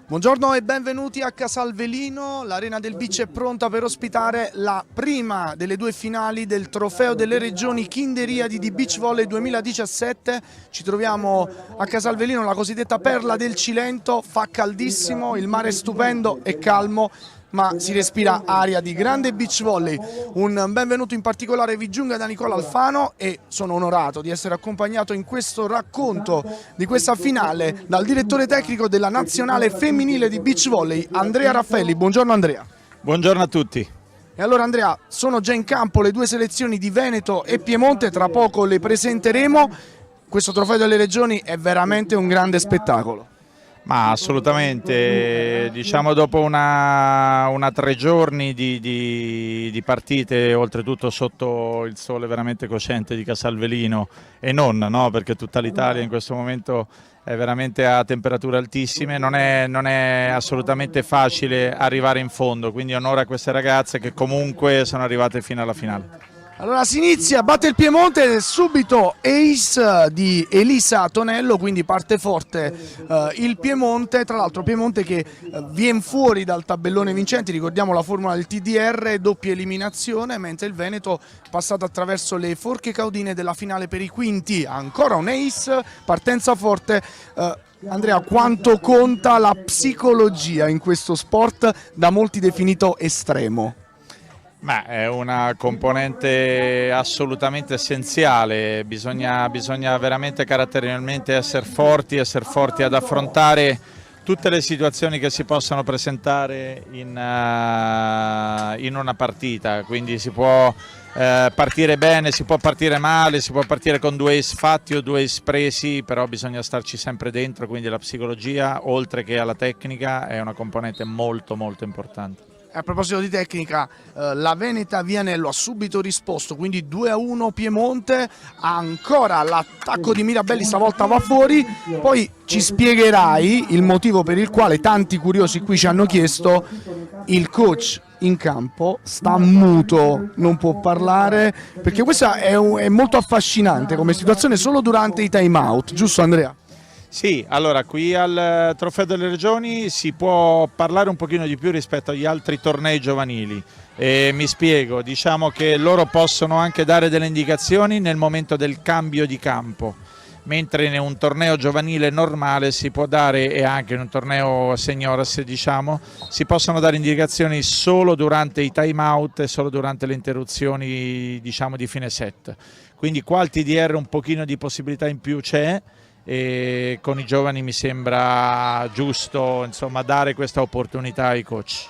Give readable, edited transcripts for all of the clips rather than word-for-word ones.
Buongiorno e benvenuti a Casalvelino. L'Arena del Beach è pronta per ospitare la prima delle due finali del Trofeo delle Regioni Kinderiadi di Beach Volley 2017. Ci troviamo a Casalvelino, la cosiddetta perla del Cilento. Fa caldissimo, il mare è stupendo e calmo, ma si respira aria di grande beach volley. Un benvenuto in particolare vi giunga da Nicola Alfano e sono onorato di essere accompagnato in questo racconto di questa finale dal direttore tecnico della nazionale femminile di beach volley, Andrea Raffaelli. Buongiorno Andrea. Buongiorno a tutti. E allora Andrea, sono già in campo le due selezioni di Veneto e Piemonte, tra poco le presenteremo. Questo Trofeo delle Regioni è veramente un grande spettacolo. Ma assolutamente, diciamo dopo una 3 giorni di partite, oltretutto sotto il sole veramente cocente di Casalvelino e non, no? Perché tutta l'Italia in questo momento è veramente a temperature altissime, non è assolutamente facile arrivare in fondo, quindi onore a queste ragazze che comunque sono arrivate fino alla finale. Allora si inizia, batte il Piemonte, subito ace di Elisa Tonello, quindi parte forte il Piemonte, tra l'altro Piemonte che viene fuori dal tabellone vincenti, ricordiamo la formula del TDR, doppia eliminazione, mentre il Veneto è passato attraverso le forche caudine della finale per i quinti, ancora un ace, partenza forte. Andrea, quanto conta la psicologia in questo sport da molti definito estremo? Ma è una componente assolutamente essenziale, bisogna veramente caratterialmente essere forti ad affrontare tutte le situazioni che si possono presentare in una partita, quindi si può partire bene, si può partire male, si può partire con 2 ace fatti o 2 ace presi, però bisogna starci sempre dentro, quindi la psicologia oltre che alla tecnica è una componente molto importante. A proposito di tecnica, la Veneta Vianello ha subito risposto, quindi 2-1 Piemonte, ancora l'attacco di Mirabelli, stavolta va fuori, poi ci spiegherai il motivo per il quale tanti curiosi qui ci hanno chiesto, il coach in campo sta muto, non può parlare, perché questa è molto affascinante come situazione solo durante i time out, giusto Andrea? Sì, allora qui al Trofeo delle Regioni si può parlare un pochino di più rispetto agli altri tornei giovanili. Mi spiego, diciamo che loro possono anche dare delle indicazioni nel momento del cambio di campo, mentre in un torneo giovanile normale si può dare, e anche in un torneo seniores diciamo, si possono dare indicazioni solo durante i time out e solo durante le interruzioni diciamo di fine set. Quindi qua al TDR un pochino di possibilità in più c'è, e con i giovani mi sembra giusto insomma dare questa opportunità ai coach.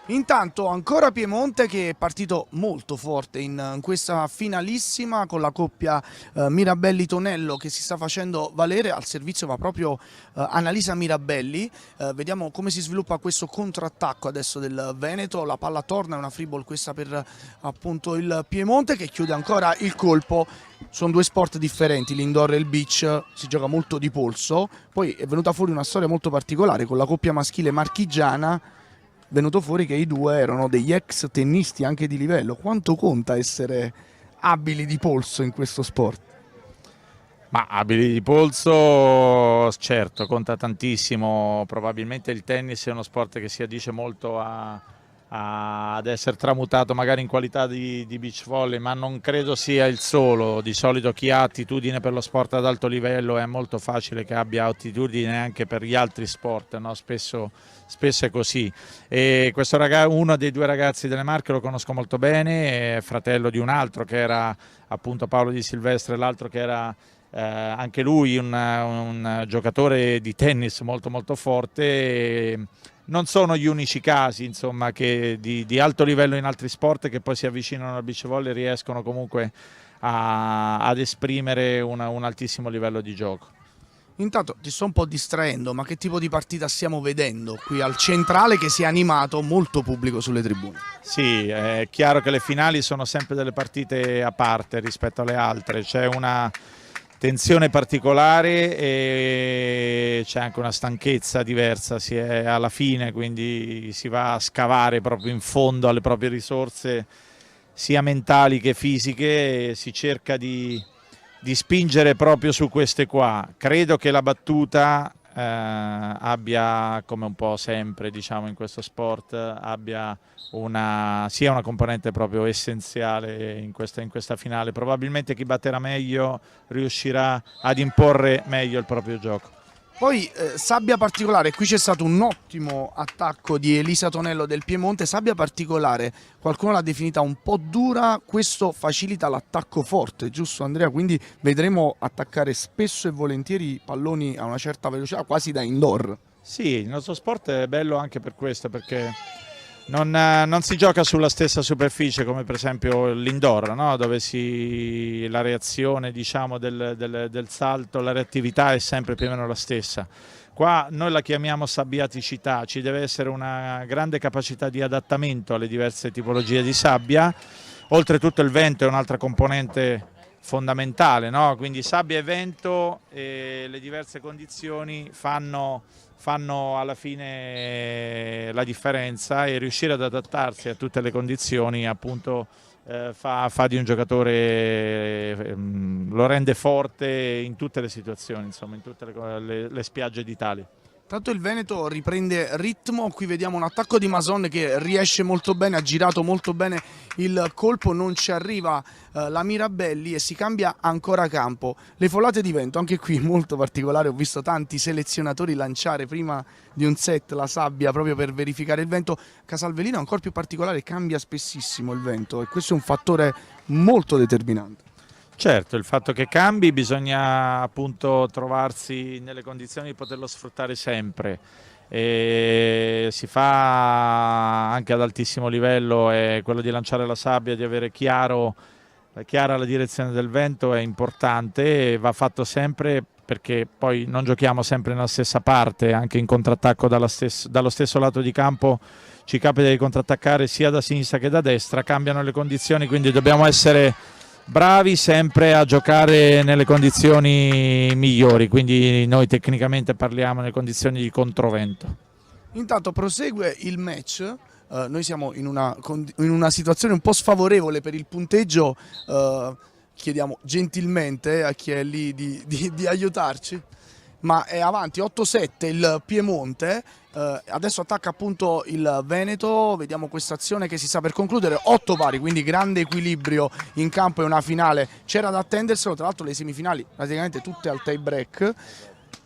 Intanto ancora Piemonte che è partito molto forte in questa finalissima con la coppia Mirabelli-Tonello che si sta facendo valere, al servizio va proprio Annalisa Mirabelli, vediamo come si sviluppa questo contrattacco adesso del Veneto, la palla torna, è una free ball questa per appunto il Piemonte che chiude ancora il colpo. Sono due sport differenti, l'indoor e il beach, si gioca molto di polso, poi è venuta fuori una storia molto particolare con la coppia maschile marchigiana, venuto fuori che i due erano degli ex tennisti anche di livello. Quanto conta essere abili di polso in questo sport? Ma abili di polso certo, conta tantissimo, probabilmente il tennis è uno sport che si addice molto ad essere tramutato magari in qualità di beach volley, ma non credo sia il solo. Di solito chi ha attitudine per lo sport ad alto livello è molto facile che abbia attitudine anche per gli altri sport, no? Spesso è così. E questo uno dei 2 ragazzi delle Marche lo conosco molto bene, è fratello di un altro che era appunto Paolo Di Silvestre, l'altro che era anche lui un giocatore di tennis molto forte. Non sono gli unici casi insomma, che di alto livello in altri sport che poi si avvicinano al beach volley e riescono comunque ad esprimere un altissimo livello di gioco. Intanto ti sto un po' distraendo, ma che tipo di partita stiamo vedendo qui al centrale che si è animato, molto pubblico sulle tribune? Sì, è chiaro che le finali sono sempre delle partite a parte rispetto alle altre, c'è una tensione particolare e c'è anche una stanchezza diversa, si è alla fine, quindi si va a scavare proprio in fondo alle proprie risorse sia mentali che fisiche e si cerca di di spingere proprio su queste qua. Credo che la battuta abbia, come un po' sempre diciamo in questo sport, abbia sia una componente proprio essenziale in questa finale. Probabilmente chi batterà meglio riuscirà ad imporre meglio il proprio gioco. Poi sabbia particolare, qui c'è stato un ottimo attacco di Elisa Tonello del Piemonte, sabbia particolare, qualcuno l'ha definita un po' dura, questo facilita l'attacco forte, giusto Andrea? Quindi vedremo attaccare spesso e volentieri palloni a una certa velocità, quasi da indoor. Sì, il nostro sport è bello anche per questo, perché non si gioca sulla stessa superficie come per esempio l'indoor, no? Dove la reazione diciamo, del salto, la reattività è sempre più o meno la stessa. Qua noi la chiamiamo sabbiaticità, ci deve essere una grande capacità di adattamento alle diverse tipologie di sabbia. Oltretutto il vento è un'altra componente fondamentale, no? Quindi sabbia e vento e le diverse condizioni fanno alla fine la differenza, e riuscire ad adattarsi a tutte le condizioni appunto fa di un giocatore, lo rende forte in tutte le situazioni, insomma, in tutte le spiagge d'Italia. Tanto il Veneto riprende ritmo, qui vediamo un attacco di Mason che riesce molto bene, ha girato molto bene il colpo, non ci arriva la Mirabelli e si cambia ancora campo. Le folate di vento, anche qui molto particolare, ho visto tanti selezionatori lanciare prima di un set la sabbia proprio per verificare il vento. Casalvelino ancora più particolare, cambia spessissimo il vento e questo è un fattore molto determinante. Certo, il fatto che cambi bisogna appunto trovarsi nelle condizioni di poterlo sfruttare sempre. E si fa anche ad altissimo livello, è quello di lanciare la sabbia, di avere chiara la direzione del vento è importante e va fatto sempre, perché poi non giochiamo sempre nella stessa parte, anche in contrattacco dallo stesso lato di campo ci capita di contrattaccare sia da sinistra che da destra, cambiano le condizioni, quindi dobbiamo essere bravi sempre a giocare nelle condizioni migliori, quindi noi tecnicamente parliamo nelle condizioni di controvento. Intanto prosegue il match, noi siamo in una situazione un po' sfavorevole per il punteggio, chiediamo gentilmente a chi è lì di aiutarci, ma è avanti 8-7 il Piemonte. Adesso attacca appunto il Veneto, vediamo questa azione che si sta per concludere, 8 pari, quindi grande equilibrio in campo, è una finale, c'era da attenderselo, tra l'altro le semifinali praticamente tutte al tie break,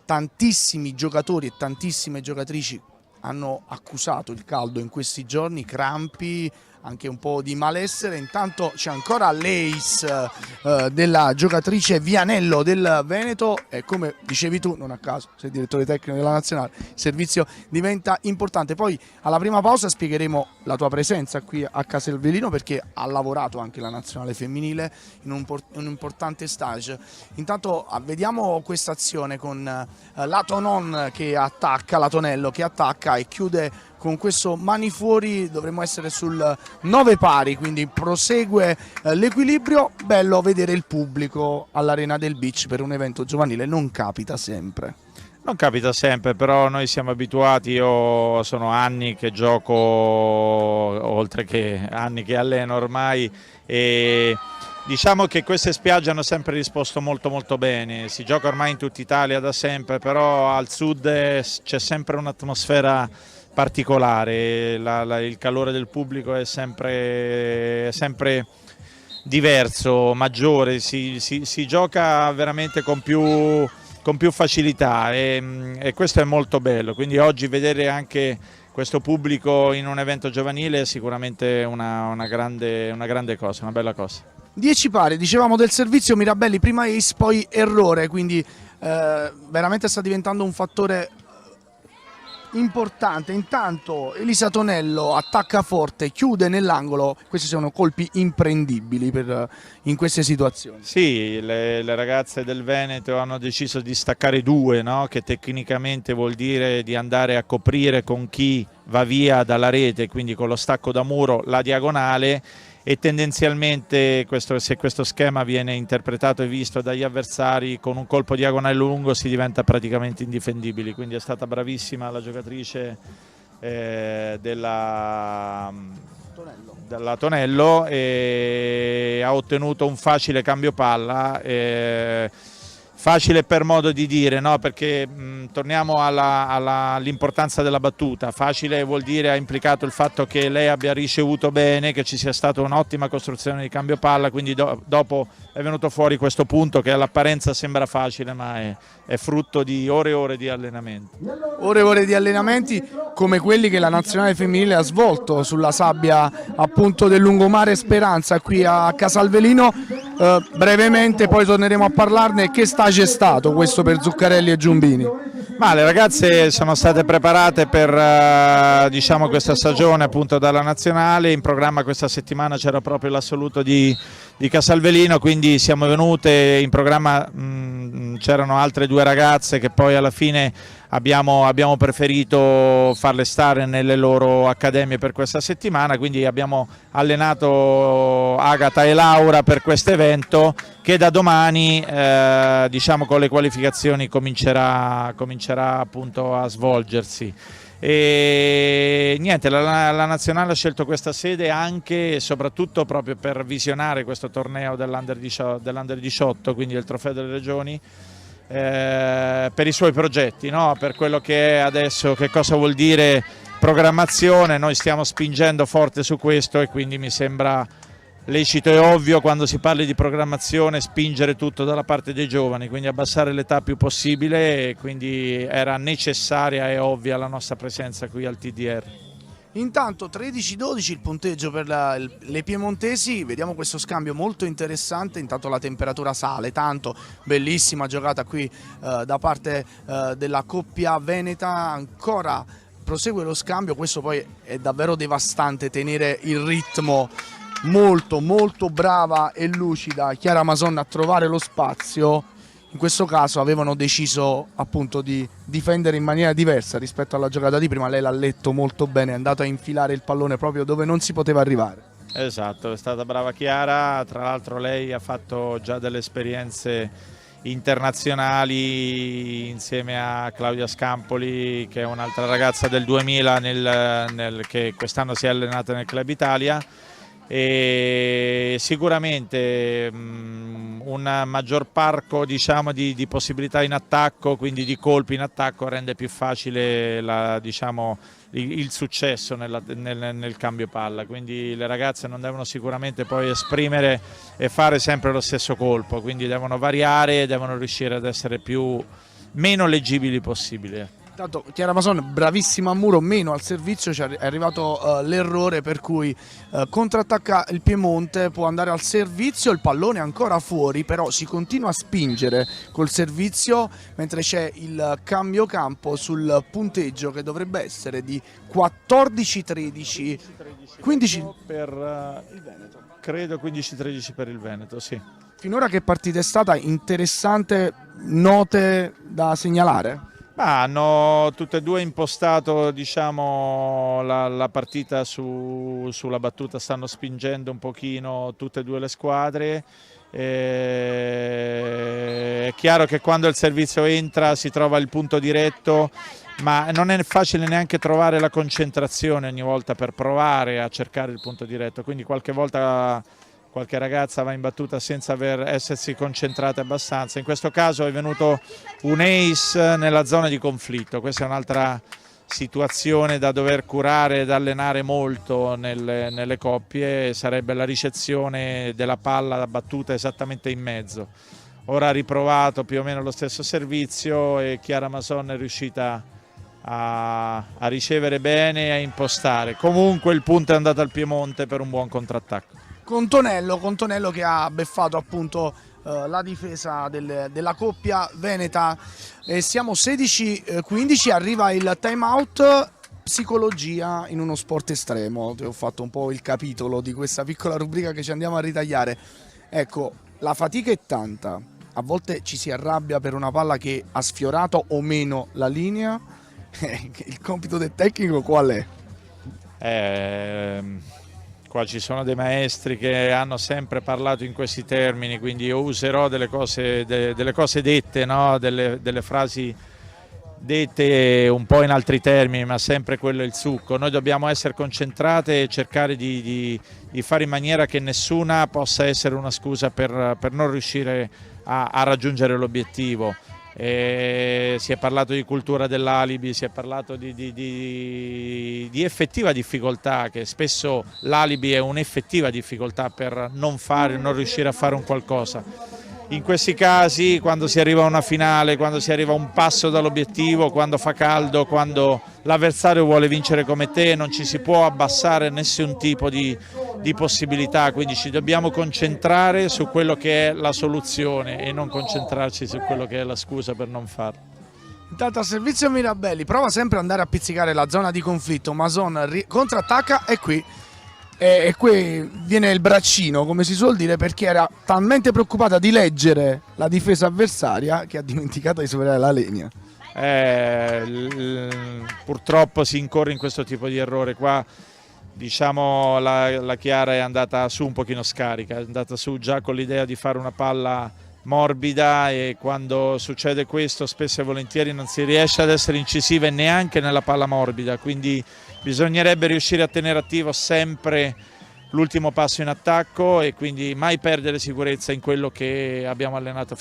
tantissimi giocatori e tantissime giocatrici hanno accusato il caldo in questi giorni, crampi, anche un po' di malessere. Intanto c'è ancora l'ace della giocatrice Vianello del Veneto e come dicevi tu, non a caso sei direttore tecnico della nazionale, il servizio diventa importante. Poi alla prima pausa spiegheremo la tua presenza qui a Casalvelino, perché ha lavorato anche la nazionale femminile in un importante stage. Intanto vediamo questa azione con la Tonon che attacca, la Tonello che attacca e chiude con questo mani fuori. Dovremmo essere sul 9 pari, quindi prosegue l'equilibrio. Bello vedere il pubblico all'Arena del Beach per un evento giovanile, non capita sempre. Non capita sempre, però noi siamo abituati, io sono anni che gioco, oltre che anni che alleno ormai, e diciamo che queste spiagge hanno sempre risposto molto molto bene. Si gioca ormai in tutta Italia da sempre, però al sud c'è sempre un'atmosfera particolare, il calore del pubblico è sempre diverso, maggiore, si gioca veramente con più facilità e questo è molto bello, quindi oggi vedere anche questo pubblico in un evento giovanile è sicuramente una grande cosa, una bella cosa. 10 pari, dicevamo del servizio Mirabelli, prima ace poi errore, quindi veramente sta diventando un fattore importante. Intanto Elisa Tonello attacca forte, chiude nell'angolo, questi sono colpi imprendibili in queste situazioni. Sì, le ragazze del Veneto hanno deciso di staccare due, no? Che tecnicamente vuol dire di andare a coprire con chi va via dalla rete, quindi con lo stacco da muro la diagonale, e tendenzialmente se questo schema viene interpretato e visto dagli avversari, con un colpo diagonale lungo si diventa praticamente indifendibili, quindi è stata bravissima la giocatrice della dalla Tonello, e ha ottenuto un facile cambio palla. Facile per modo di dire, no? Perché torniamo all'importanza della battuta. Facile vuol dire, ha implicato il fatto che lei abbia ricevuto bene, che ci sia stata un'ottima costruzione di cambio palla, quindi dopo è venuto fuori questo punto che all'apparenza sembra facile, ma è frutto di ore e ore di allenamento. Ore e ore di allenamenti come quelli che la nazionale femminile ha svolto sulla sabbia appunto del lungomare Speranza qui a Casalvelino. Brevemente poi torneremo a parlarne. Che stage è stato questo per Zuccarelli e Giumbini? Ma le ragazze sono state preparate per diciamo questa stagione appunto dalla nazionale. In programma questa settimana c'era proprio l'assoluto di Casalvelino, quindi siamo venute. In programma c'erano altre due ragazze che poi alla fine abbiamo preferito farle stare nelle loro accademie per questa settimana, quindi abbiamo allenato Agata e Laura per questo evento che da domani diciamo con le qualificazioni comincerà appunto a svolgersi. E niente, la nazionale ha scelto questa sede anche e soprattutto proprio per visionare questo torneo dell'Under 18, quindi del Trofeo delle Regioni, per i suoi progetti, no? Per quello che è adesso, che cosa vuol dire programmazione. Noi stiamo spingendo forte su questo e quindi mi sembra lecito e ovvio, quando si parli di programmazione, spingere tutto dalla parte dei giovani, quindi abbassare l'età più possibile, e quindi era necessaria e ovvia la nostra presenza qui al TDR. Intanto 13-12 il punteggio per le piemontesi, vediamo questo scambio molto interessante. Intanto la temperatura sale tanto, bellissima giocata qui da parte della coppia veneta, ancora prosegue lo scambio. Questo poi è davvero devastante, tenere il ritmo. Molto brava e lucida Chiara Masonna a trovare lo spazio. In questo caso avevano deciso appunto di difendere in maniera diversa rispetto alla giocata di prima. Lei l'ha letto molto bene, è andata a infilare il pallone proprio dove non si poteva arrivare. Esatto, è stata brava Chiara. Tra l'altro lei ha fatto già delle esperienze internazionali insieme a Claudia Scampoli, che è un'altra ragazza del 2000 che quest'anno si è allenata nel Club Italia. E sicuramente un maggior parco, diciamo, di possibilità in attacco, quindi di colpi in attacco, rende più facile diciamo, il successo nel cambio palla, quindi le ragazze non devono sicuramente poi esprimere e fare sempre lo stesso colpo, quindi devono variare e devono riuscire ad essere meno leggibili possibile. Tanto Chiara Masonna bravissima a muro, meno al servizio, è arrivato l'errore per cui contrattacca il Piemonte, può andare al servizio, il pallone è ancora fuori, però si continua a spingere col servizio mentre c'è il cambio campo sul punteggio che dovrebbe essere di 14-13, 15 per il Veneto. Credo 15-13 per il Veneto, sì. Finora che partita è stata? Interessante, note da segnalare? Ma hanno tutte e due impostato, diciamo, la partita sulla battuta, stanno spingendo un pochino tutte e due le squadre. È chiaro che quando il servizio entra si trova il punto diretto, ma non è facile neanche trovare la concentrazione ogni volta per provare a cercare il punto diretto, quindi qualche volta qualche ragazza va in battuta senza essersi concentrata abbastanza. In questo caso è venuto un ace nella zona di conflitto, questa è un'altra situazione da dover curare ed allenare molto nelle coppie, sarebbe la ricezione della palla battuta esattamente in mezzo. Ora ha riprovato più o meno lo stesso servizio e Chiara Masonna è riuscita a ricevere bene e a impostare. Comunque il punto è andato al Piemonte per un buon contrattacco. Con Tonello che ha beffato appunto la difesa della coppia veneta. Siamo 16-15, arriva il time out. Psicologia in uno sport estremo. Ti ho fatto un po' il capitolo di questa piccola rubrica che ci andiamo a ritagliare. Ecco, la fatica è tanta, a volte ci si arrabbia per una palla che ha sfiorato o meno la linea. Il compito del tecnico qual è? Qua ci sono dei maestri che hanno sempre parlato in questi termini, quindi io userò delle cose dette, no? delle frasi dette un po' in altri termini, ma sempre quello è il succo. Noi dobbiamo essere concentrate e cercare di fare in maniera che nessuna possa essere una scusa per non riuscire a raggiungere l'obiettivo. Si è parlato di cultura dell'alibi, si è parlato di effettiva difficoltà, che spesso l'alibi è un'effettiva difficoltà per non riuscire a fare un qualcosa. In questi casi, quando si arriva a una finale, quando si arriva a un passo dall'obiettivo, quando fa caldo, quando l'avversario vuole vincere come te, non ci si può abbassare nessun tipo di possibilità, quindi ci dobbiamo concentrare su quello che è la soluzione e non concentrarci su quello che è la scusa per non farlo. Intanto a servizio Mirabelli prova sempre ad andare a pizzicare la zona di conflitto, Mason contrattacca e qui viene il braccino, come si suol dire, perché era talmente preoccupata di leggere la difesa avversaria che ha dimenticato di superare la linea. Purtroppo si incorre in questo tipo di errore qua. Diciamo la Chiara è andata su un pochino scarica, è andata su già con l'idea di fare una palla morbida, e quando succede questo spesso e volentieri non si riesce ad essere incisive neanche nella palla morbida, quindi bisognerebbe riuscire a tenere attivo sempre l'ultimo passo in attacco e quindi mai perdere sicurezza in quello che abbiamo allenato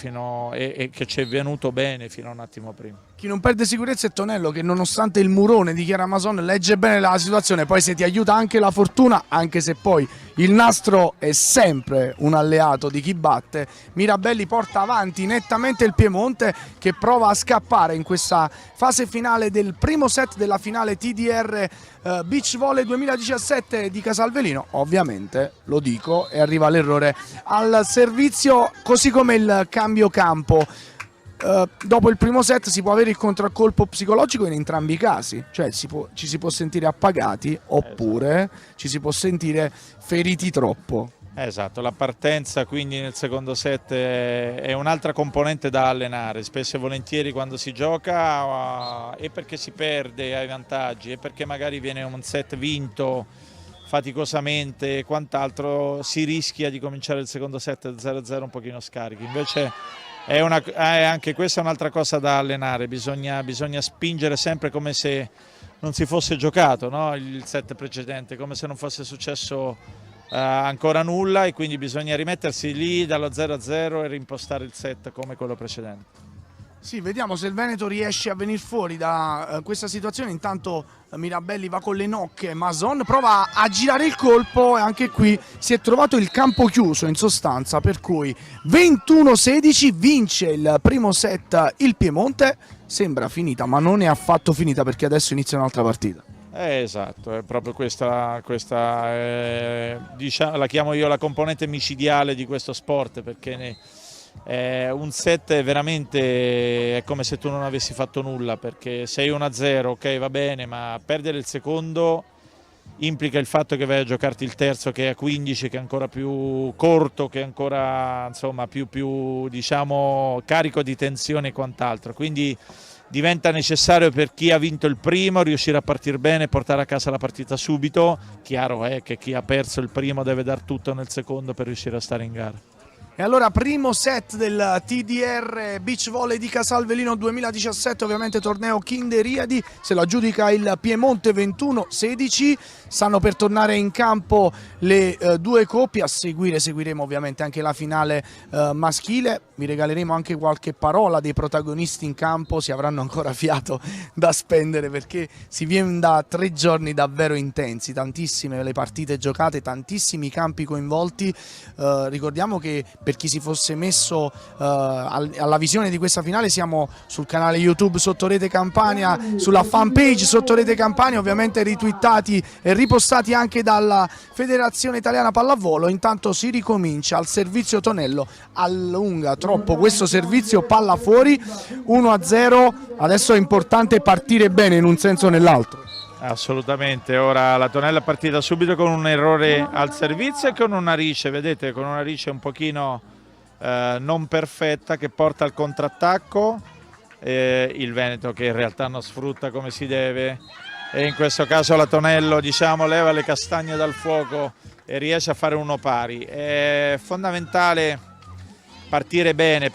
e che ci è venuto bene fino a un attimo prima. Chi non perde sicurezza è Tonello, che nonostante il murone di Chiara Mason legge bene la situazione, poi se ti aiuta anche la fortuna, anche se poi il nastro è sempre un alleato di chi batte, Mirabelli porta avanti nettamente il Piemonte, che prova a scappare in questa fase finale del primo set della finale TDR Beach Volley 2017 di Casalvelino. Ovviamente, lo dico, e arriva l'errore al servizio, così come il cambio campo. Dopo il primo set si può avere il contraccolpo psicologico in entrambi i casi, cioè ci si può sentire appagati oppure ci si può sentire feriti troppo. Esatto, la partenza quindi nel secondo set è un'altra componente da allenare. Spesso e volentieri quando si gioca è perché si perde ai vantaggi, è perché magari viene un set vinto faticosamente e quant'altro, si rischia di cominciare il secondo set 0-0 un pochino scarichi. Invece anche questa è un'altra cosa da allenare, bisogna spingere sempre come se non si fosse giocato, no? Il set precedente, come se non fosse successo ancora nulla, e quindi bisogna rimettersi lì dallo 0-0 e reimpostare il set come quello precedente. Sì, vediamo se il Veneto riesce a venire fuori da questa situazione. Intanto Mirabelli va con le nocche, Mason prova a girare il colpo e anche qui si è trovato il campo chiuso in sostanza, per cui 21-16 vince il primo set il Piemonte. Sembra finita, ma non è affatto finita, perché adesso inizia un'altra partita. Esatto, è proprio questa diciamo, la chiamo io la componente micidiale di questo sport, perché un set è come se tu non avessi fatto nulla, perché sei 1-0, ok, va bene, ma perdere il secondo implica il fatto che vai a giocarti il terzo, che è a 15, che è ancora più corto, che è ancora insomma più diciamo carico di tensione e quant'altro, quindi diventa necessario per chi ha vinto il primo riuscire a partire bene e portare a casa la partita subito. Chiaro è che chi ha perso il primo deve dar tutto nel secondo per riuscire a stare in gara. E allora primo set del TDR Beach Volley di Casalvelino 2017, ovviamente torneo Kinder Riadi, se lo aggiudica il Piemonte 21-16, stanno per tornare in campo le due coppie, seguiremo ovviamente anche la finale maschile, vi regaleremo anche qualche parola dei protagonisti in campo, si avranno ancora fiato da spendere perché si viene da 3 giorni davvero intensi, tantissime le partite giocate, tantissimi campi coinvolti, ricordiamo che per chi si fosse messo alla visione di questa finale siamo sul canale YouTube Sottorete Campania, sulla fanpage Sottorete Campania, ovviamente ritwittati e ripostati anche dalla Federazione Italiana Pallavolo. Intanto si ricomincia al servizio Tonello, allunga troppo questo servizio, palla fuori, 1-0, adesso è importante partire bene in un senso o nell'altro. Assolutamente, ora la Tonella è partita subito con un errore al servizio e con una rice, vedete, con una rice un pochino non perfetta che porta al contrattacco, il Veneto che in realtà non sfrutta come si deve, e in questo caso la Tonello diciamo leva le castagne dal fuoco e riesce a fare uno pari. È fondamentale partire bene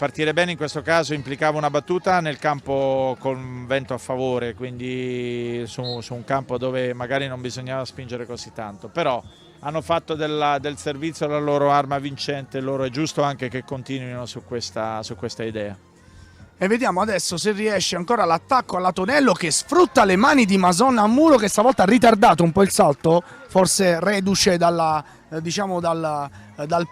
in questo caso implicava una battuta nel campo con vento a favore, quindi su un campo dove magari non bisognava spingere così tanto, però hanno fatto del servizio la loro arma vincente, loro è giusto anche che continuino su questa idea. E vediamo adesso se riesce ancora l'attacco alla Tonello, che sfrutta le mani di Mason a muro, che stavolta ha ritardato un po' il salto, forse reduce dal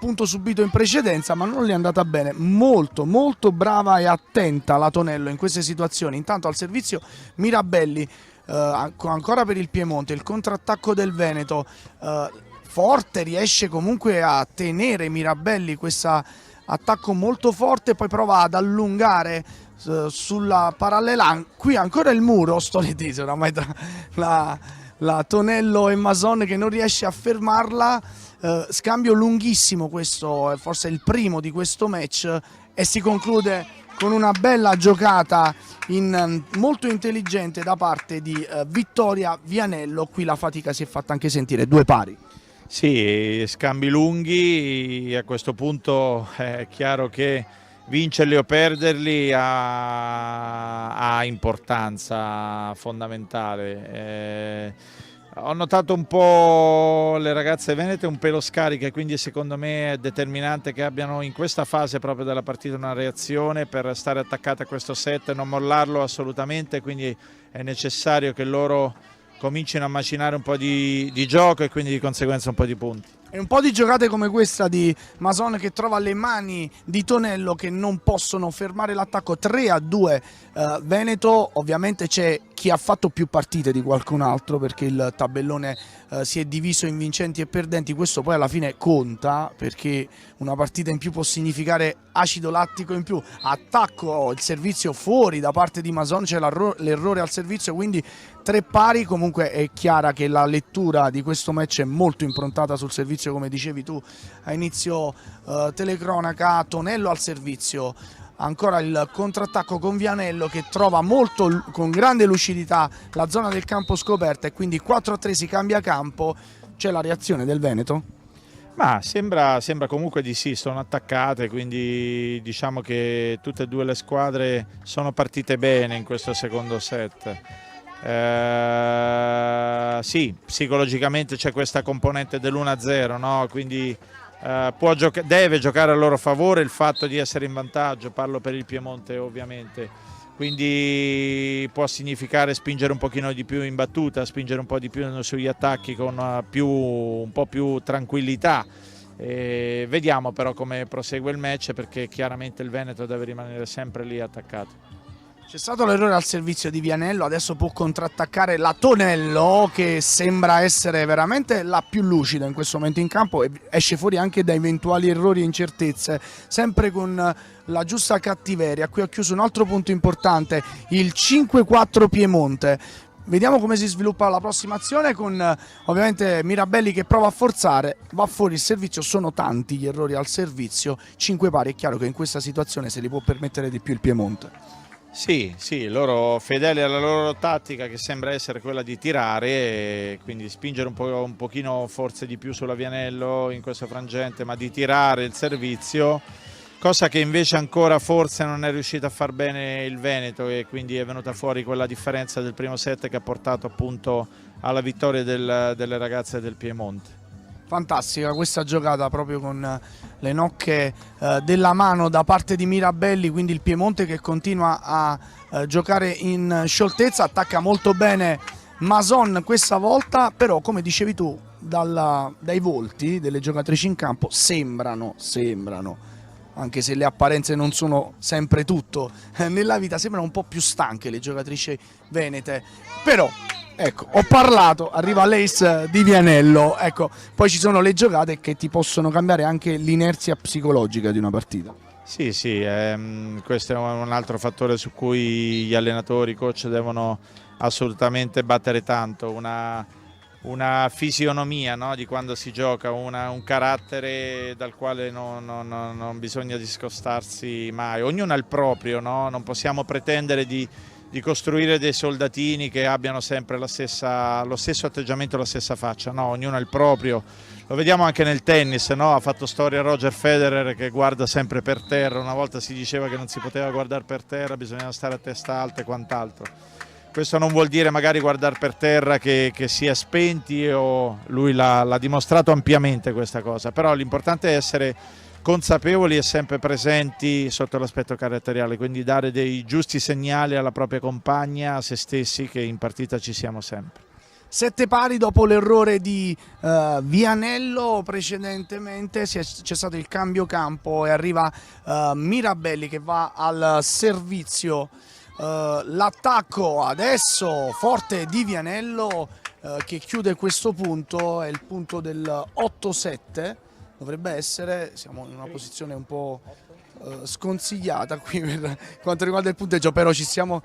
punto subito in precedenza, ma non gli è andata bene. Molto molto brava e attenta la Tonello in queste situazioni. Intanto al servizio Mirabelli, ancora per il Piemonte, il contrattacco del Veneto, forte, riesce comunque a tenere Mirabelli questo attacco molto forte, poi prova ad allungare sulla parallela. Qui ancora il muro stoletese oramai tra la Tonello e Mason, che non riesce a fermarla. Scambio lunghissimo, questo è forse il primo di questo match, e si conclude con una bella giocata molto intelligente da parte di Vittoria Vianello. Qui la fatica si è fatta anche sentire, 2 pari. Sì, scambi lunghi, a questo punto è chiaro che vincerli o perderli ha importanza fondamentale. Ho notato un po' le ragazze venete un pelo scariche, quindi secondo me è determinante che abbiano in questa fase proprio della partita una reazione per stare attaccate a questo set e non mollarlo assolutamente, quindi è necessario che loro comincino a macinare un po' di gioco e quindi di conseguenza un po' di punti. E un po' di giocate come questa di Mason, che trova le mani di Tonello, che non possono fermare l'attacco. 3-2 Veneto. Ovviamente c'è chi ha fatto più partite di qualcun altro, perché il tabellone si è diviso in vincenti e perdenti. Questo poi alla fine conta, perché una partita in più può significare acido lattico in più. Attacco, il servizio fuori da parte di Mason, c'è l'errore al servizio, quindi 3 pari. Comunque è chiara che la lettura di questo match è molto improntata sul servizio, come dicevi tu a inizio telecronaca. Tonello al servizio, ancora il contrattacco con Vianello, che trova con grande lucidità la zona del campo scoperta, e quindi 4-3 si cambia campo. C'è la reazione del Veneto? Ma sembra comunque di sì, sono attaccate, quindi diciamo che tutte e due le squadre sono partite bene in questo secondo set. Sì, psicologicamente c'è questa componente dell'1-0, no? Quindi deve giocare a loro favore il fatto di essere in vantaggio, parlo per il Piemonte ovviamente, quindi può significare spingere un pochino di più in battuta, spingere un po' di più sugli attacchi con un po' più tranquillità. Vediamo però come prosegue il match, perché chiaramente il Veneto deve rimanere sempre lì attaccato. C'è stato l'errore al servizio di Vianello, adesso può contrattaccare la Tonello, che sembra essere veramente la più lucida in questo momento in campo, e esce fuori anche da eventuali errori e incertezze, sempre con la giusta cattiveria. Qui ho chiuso un altro punto importante, il 5-4 Piemonte. Vediamo come si sviluppa la prossima azione, con ovviamente Mirabelli che prova a forzare, va fuori il servizio. Sono tanti gli errori al servizio, 5 pari. È chiaro che in questa situazione se li può permettere di più il Piemonte. Sì, loro fedeli alla loro tattica, che sembra essere quella di tirare, e quindi spingere un pochino forse di più sulla Vianello in questo frangente, ma di tirare il servizio, cosa che invece ancora forse non è riuscita a far bene il Veneto, e quindi è venuta fuori quella differenza del primo set che ha portato appunto alla vittoria delle ragazze del Piemonte. Fantastica questa giocata, proprio con le nocche della mano da parte di Mirabelli, quindi il Piemonte che continua a giocare in scioltezza. Attacca molto bene Mason questa volta, però come dicevi tu dai volti delle giocatrici in campo sembrano, anche se le apparenze non sono sempre tutto nella vita, sembrano un po' più stanche le giocatrici venete. Però ecco, ho parlato, arriva l'ace di Vianello. Ecco, poi ci sono le giocate che ti possono cambiare anche l'inerzia psicologica di una partita. Sì, questo è un altro fattore su cui gli allenatori, i coach devono assolutamente battere tanto, una fisionomia, no, di quando si gioca, un carattere dal quale non bisogna discostarsi mai. Ognuno ha il proprio, no? Non possiamo pretendere di di costruire dei soldatini che abbiano sempre lo stesso atteggiamento, la stessa faccia, no, ognuno ha il proprio. Lo vediamo anche nel tennis, no? Ha fatto storia Roger Federer che guarda sempre per terra, una volta si diceva che non si poteva guardare per terra, bisognava stare a testa alta e quant'altro. Questo non vuol dire magari guardare per terra che si è spenti, o lui l'ha dimostrato ampiamente questa cosa, però l'importante è essere consapevoli e sempre presenti sotto l'aspetto caratteriale, quindi dare dei giusti segnali alla propria compagna, a se stessi, che in partita ci siamo sempre. 7 pari dopo l'errore di Vianello precedentemente, c'è stato il cambio campo e arriva Mirabelli che va al servizio. L'attacco adesso forte di Vianello che chiude questo punto, è il punto del 8-7. Dovrebbe essere, siamo in una posizione un po' sconsigliata qui per quanto riguarda il punteggio, però ci stiamo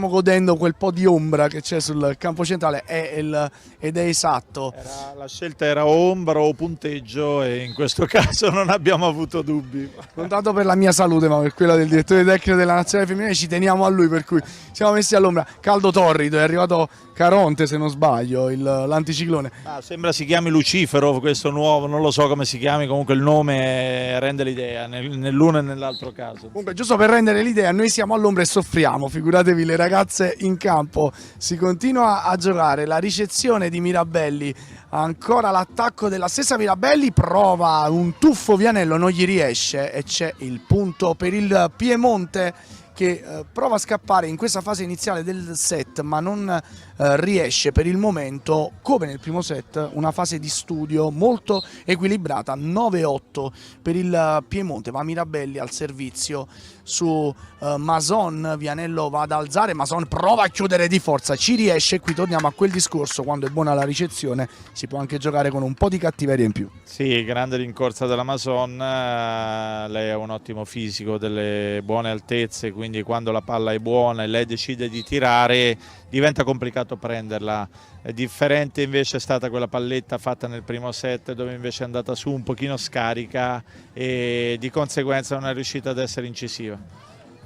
godendo quel po' di ombra che c'è sul campo centrale ed è esatto. La scelta era ombra o punteggio e in questo caso non abbiamo avuto dubbi. Non tanto per la mia salute ma per quella del direttore tecnico della nazionale femminile, ci teniamo a lui, per cui siamo messi all'ombra. Caldo torrido, è arrivato Caronte se non sbaglio, l'anticiclone. Sembra si chiami Lucifero questo nuovo, non lo so come si chiami, comunque il nome rende l'idea nell'uno e nell'altro caso. Comunque, giusto per rendere l'idea, noi siamo all'ombra e soffriamo, figuratevi le ragazze in campo. Si continua a giocare, la ricezione di Mirabelli, ancora l'attacco della stessa Mirabelli, prova un tuffo Vianello, non gli riesce e c'è il punto per il Piemonte che prova a scappare in questa fase iniziale del set ma non riesce per il momento, come nel primo set, una fase di studio molto equilibrata. 9-8 per il Piemonte, va Mirabelli al servizio su Mason, Vianello va ad alzare, Mason prova a chiudere di forza, ci riesce. Qui torniamo a quel discorso, quando è buona la ricezione si può anche giocare con un po' di cattiveria in più. Sì, grande rincorsa della Mason, lei ha un ottimo fisico, delle buone altezze, quindi quando la palla è buona e lei decide di tirare diventa complicato prenderla. È differente invece è stata quella palletta fatta nel primo set, dove invece è andata su un pochino scarica e di conseguenza non è riuscita ad essere incisiva.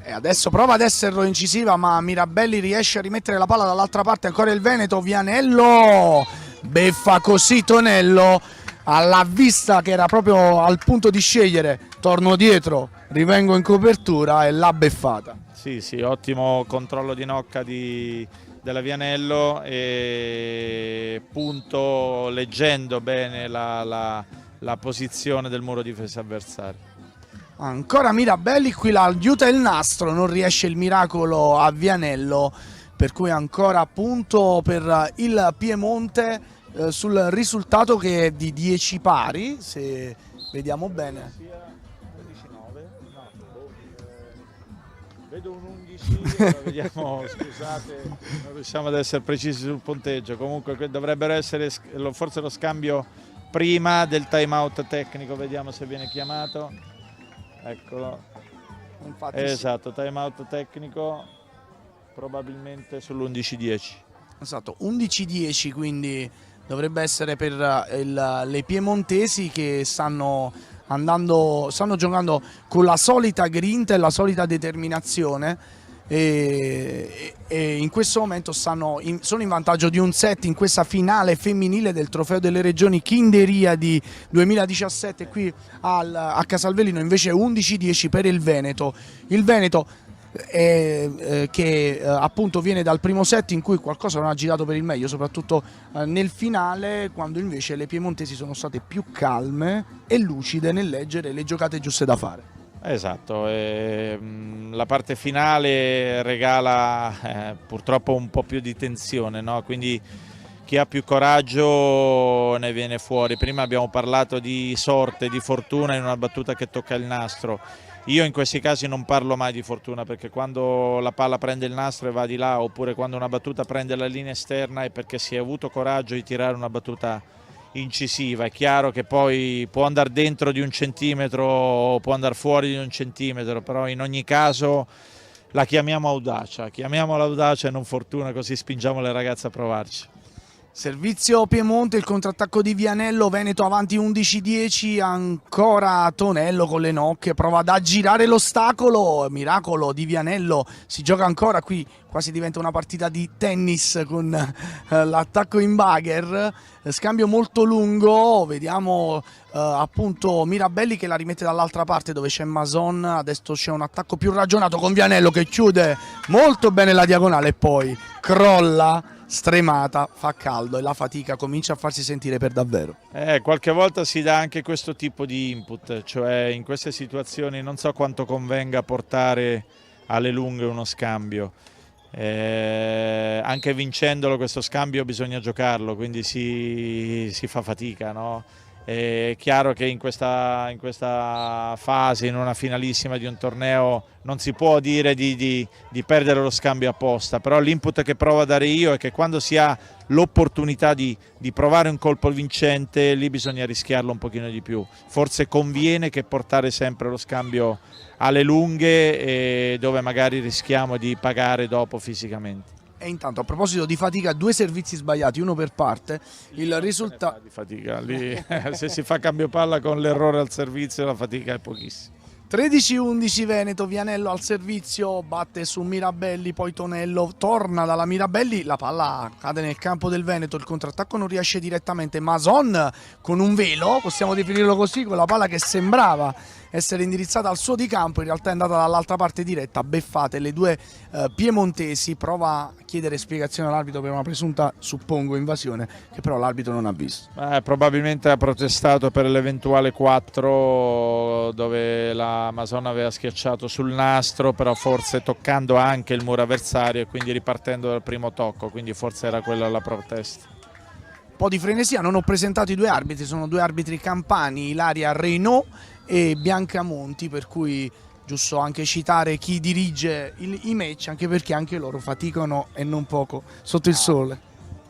E adesso prova ad esserlo incisiva, ma Mirabelli riesce a rimettere la palla dall'altra parte. Ancora il Veneto, Vianello beffa così Tonello alla vista che era proprio al punto di scegliere, torno dietro, rivengo in copertura e l'ha beffata. Sì, ottimo controllo di nocca della Vianello e punto leggendo bene la posizione del muro difesa avversario. Ancora Mirabelli, qui l'aiuta il nastro, non riesce il miracolo a Vianello, per cui ancora punto per il Piemonte sul risultato che è di 10 pari, se vediamo bene. Vedo un 11, vediamo, scusate, non riusciamo ad essere precisi sul punteggio, comunque dovrebbero essere forse lo scambio prima del time out tecnico, vediamo se viene chiamato, eccolo. Infatti esatto, sì. Time out tecnico probabilmente sull'11-10. Esatto, 11-10, quindi dovrebbe essere per le piemontesi che stanno giocando con la solita grinta e la solita determinazione e in questo momento sono in vantaggio di un set in questa finale femminile del Trofeo delle Regioni Kinderia 2017 qui a Casalverino. Invece 11-10 per il Veneto. Il Veneto che appunto viene dal primo set in cui qualcosa non ha girato per il meglio, soprattutto nel finale, quando invece le piemontesi sono state più calme e lucide nel leggere le giocate giuste da fare. Esatto, la parte finale regala purtroppo un po' più di tensione, no? Quindi chi ha più coraggio ne viene fuori. Prima abbiamo parlato di sorte, di fortuna in una battuta che tocca il nastro. Io in questi casi non parlo mai di fortuna, perché quando la palla prende il nastro e va di là, oppure quando una battuta prende la linea esterna, è perché si è avuto coraggio di tirare una battuta incisiva. È chiaro che poi può andare dentro di 1 centimetro o può andare fuori di 1 centimetro, però in ogni caso la chiamiamo audacia e non fortuna, così spingiamo le ragazze a provarci. Servizio Piemonte, il contrattacco di Vianello, Veneto avanti 11-10, ancora Tonello con le nocche, prova ad aggirare l'ostacolo, miracolo di Vianello, si gioca ancora qui, quasi diventa una partita di tennis con l'attacco in bagher, scambio molto lungo, vediamo appunto Mirabelli che la rimette dall'altra parte dove c'è Mason, adesso c'è un attacco più ragionato con Vianello che chiude molto bene la diagonale e poi crolla. Stremata, fa caldo e la fatica comincia a farsi sentire per davvero. Qualche volta si dà anche questo tipo di input, cioè in queste situazioni non so quanto convenga portare alle lunghe uno scambio. Anche vincendolo questo scambio bisogna giocarlo, quindi si fa fatica, no? È chiaro che in questa fase, in una finalissima di un torneo, non si può dire di perdere lo scambio apposta, però l'input che provo a dare io è che quando si ha l'opportunità di provare un colpo vincente, lì bisogna rischiarlo un pochino di più. Forse conviene che portare sempre lo scambio alle lunghe, dove magari rischiamo di pagare dopo fisicamente. E intanto a proposito di fatica, 2 servizi sbagliati, uno per parte, il risultato... Di fatica, lì, se si fa cambio palla con l'errore al servizio la fatica è pochissima. 13-11 Veneto, Vianello al servizio, batte su Mirabelli, poi Tonello torna dalla Mirabelli, la palla cade nel campo del Veneto, il contrattacco non riesce direttamente, Mason con un velo, possiamo definirlo così, con la palla che sembrava essere indirizzata al suo di campo, in realtà è andata dall'altra parte diretta, beffate le 2 piemontesi, prova a chiedere spiegazione all'arbitro per una presunta, suppongo, invasione, che però l'arbitro non ha visto. Probabilmente ha protestato per l'eventuale 4 dove la Mason aveva schiacciato sul nastro, però forse toccando anche il muro avversario e quindi ripartendo dal primo tocco, quindi forse era quella la protesta. Un po' di frenesia, non ho presentato i 2 arbitri, sono 2 arbitri campani, Ilaria Renaud e Biancamonti, per cui giusto anche citare chi dirige i match, anche perché anche loro faticano e non poco sotto il sole.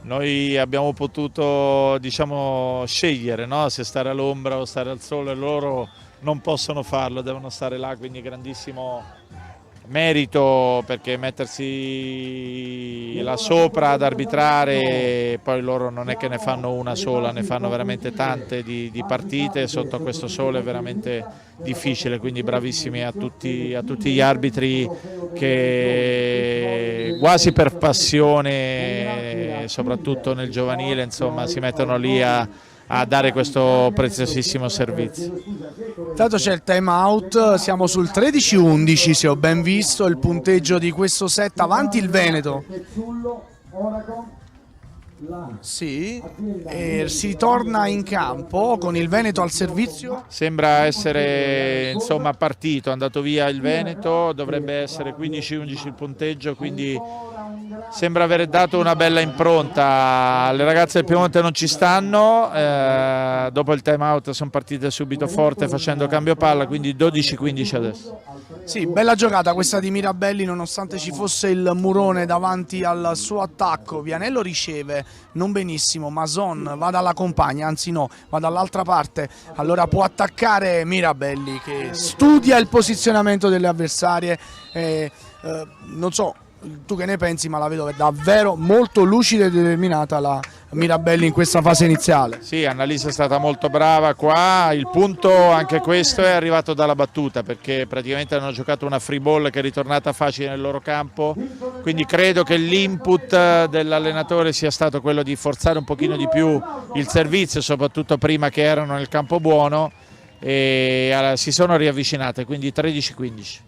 Noi abbiamo potuto, diciamo, scegliere, no? Se stare all'ombra o stare al sole, loro non possono farlo, devono stare là, quindi grandissimo merito, perché mettersi là sopra ad arbitrare, poi loro non è che ne fanno una sola, ne fanno veramente tante di partite, sotto questo sole è veramente difficile, quindi bravissimi a tutti gli arbitri che quasi per passione, soprattutto nel giovanile, insomma, si mettono lì a dare questo preziosissimo servizio. Intanto c'è il time out, siamo sul 13-11 se ho ben visto il punteggio di questo set, avanti il Veneto. Sì, e si ritorna in campo con il Veneto al servizio. Sembra essere, insomma, partito, è andato via il Veneto, dovrebbe essere 15-11 il punteggio, quindi sembra aver dato una bella impronta. Le ragazze del Piemonte non ci stanno, dopo il time out sono partite subito forte facendo cambio palla, quindi 12-15 adesso. Sì, bella giocata questa di Mirabelli, nonostante ci fosse il murone davanti al suo attacco. Vianello riceve, non benissimo, Mason va dalla compagna, anzi no, va dall'altra parte. Allora può attaccare Mirabelli che studia il posizionamento delle avversarie. Non so tu che ne pensi, ma la vedo davvero molto lucida e determinata la Mirabelli in questa fase iniziale. Sì, Annalisa è stata molto brava qua, il punto anche questo è arrivato dalla battuta, perché praticamente hanno giocato una free ball che è ritornata facile nel loro campo, quindi credo che l'input dell'allenatore sia stato quello di forzare un pochino di più il servizio, soprattutto prima che erano nel campo buono, e si sono riavvicinate, quindi 13-15.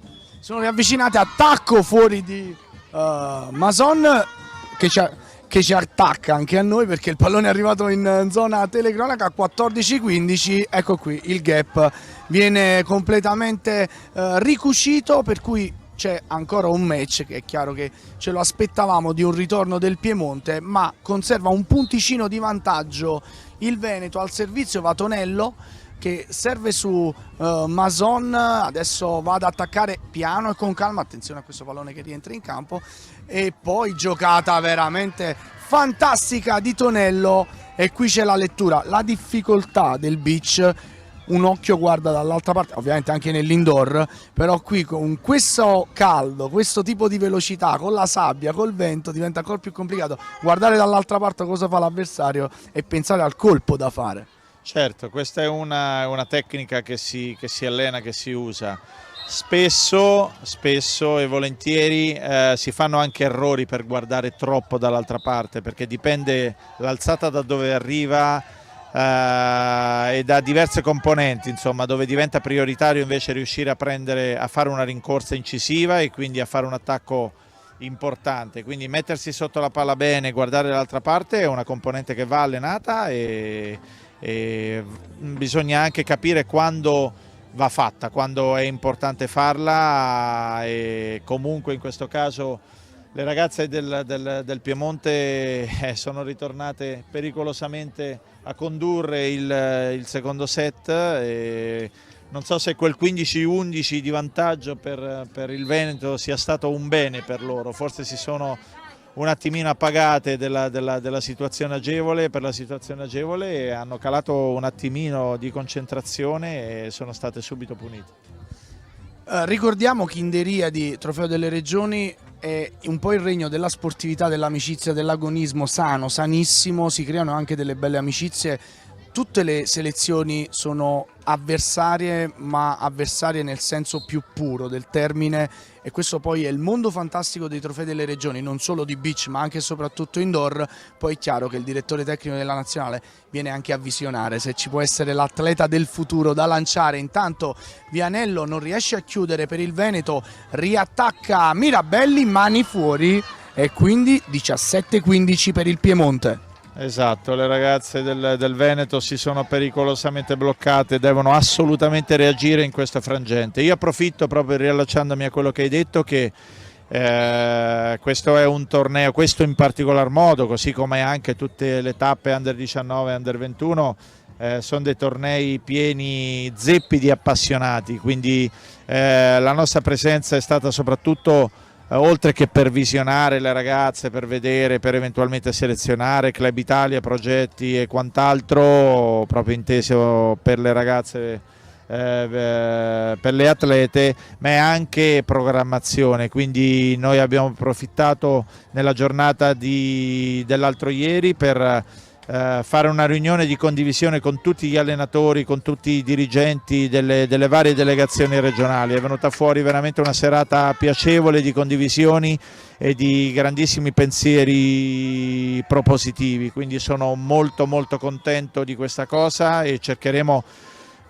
Sono riavvicinate, attacco fuori di Mason che ci attacca anche a noi, perché il pallone è arrivato in zona telecronaca. 14-15, ecco qui il gap viene completamente ricucito, per cui c'è ancora un match che è chiaro che ce lo aspettavamo, di un ritorno del Piemonte, ma conserva un punticino di vantaggio il Veneto. Al servizio va Tonello che serve su Mason, adesso va ad attaccare piano e con calma, attenzione a questo pallone che rientra in campo, e poi giocata veramente fantastica di Tonello, e qui c'è la lettura, la difficoltà del beach un occhio guarda dall'altra parte, ovviamente anche nell'indoor, però qui con questo caldo, questo tipo di velocità, con la sabbia, col vento, diventa ancora più complicato guardare dall'altra parte cosa fa l'avversario e pensare al colpo da fare. Certo, questa è una tecnica che si allena, che si usa. Spesso e volentieri si fanno anche errori per guardare troppo dall'altra parte, perché dipende l'alzata da dove arriva e da diverse componenti, insomma, dove diventa prioritario invece riuscire a fare una rincorsa incisiva e quindi a fare un attacco importante. Quindi mettersi sotto la palla bene, guardare dall'altra parte è una componente che va allenata e bisogna anche capire quando va fatta, quando è importante farla, e comunque in questo caso le ragazze del Piemonte sono ritornate pericolosamente a condurre il secondo set, e non so se quel 15-11 di vantaggio per il Veneto sia stato un bene per loro, forse si sono un attimino appagate della situazione agevole, per la situazione agevole, e hanno calato un attimino di concentrazione e sono state subito punite. Ricordiamo che in Deria di Trofeo delle Regioni è un po' il regno della sportività, dell'amicizia, dell'agonismo sano, sanissimo, si creano anche delle belle amicizie. Tutte le selezioni sono avversarie, ma avversarie nel senso più puro del termine, e questo poi è il mondo fantastico dei trofei delle regioni, non solo di beach ma anche e soprattutto indoor. Poi è chiaro che il direttore tecnico della nazionale viene anche a visionare se ci può essere l'atleta del futuro da lanciare. Intanto Vianello non riesce a chiudere per il Veneto, riattacca Mirabelli, mani fuori, e quindi 17-15 per il Piemonte. Esatto, le ragazze del Veneto si sono pericolosamente bloccate, devono assolutamente reagire in questo frangente. Io approfitto, proprio riallacciandomi a quello che hai detto, che questo è un torneo, questo in particolar modo, così come anche tutte le tappe Under 19 e Under 21, sono dei tornei pieni zeppi di appassionati, quindi la nostra presenza è stata soprattutto, oltre che per visionare le ragazze, per vedere, per eventualmente selezionare Club Italia, progetti e quant'altro, proprio inteso per le ragazze, per le atlete, ma è anche programmazione. Quindi noi abbiamo approfittato nella giornata dell'altro ieri per fare una riunione di condivisione con tutti gli allenatori, con tutti i dirigenti delle varie delegazioni regionali. È venuta fuori veramente una serata piacevole di condivisioni e di grandissimi pensieri propositivi, quindi sono molto contento di questa cosa, e cercheremo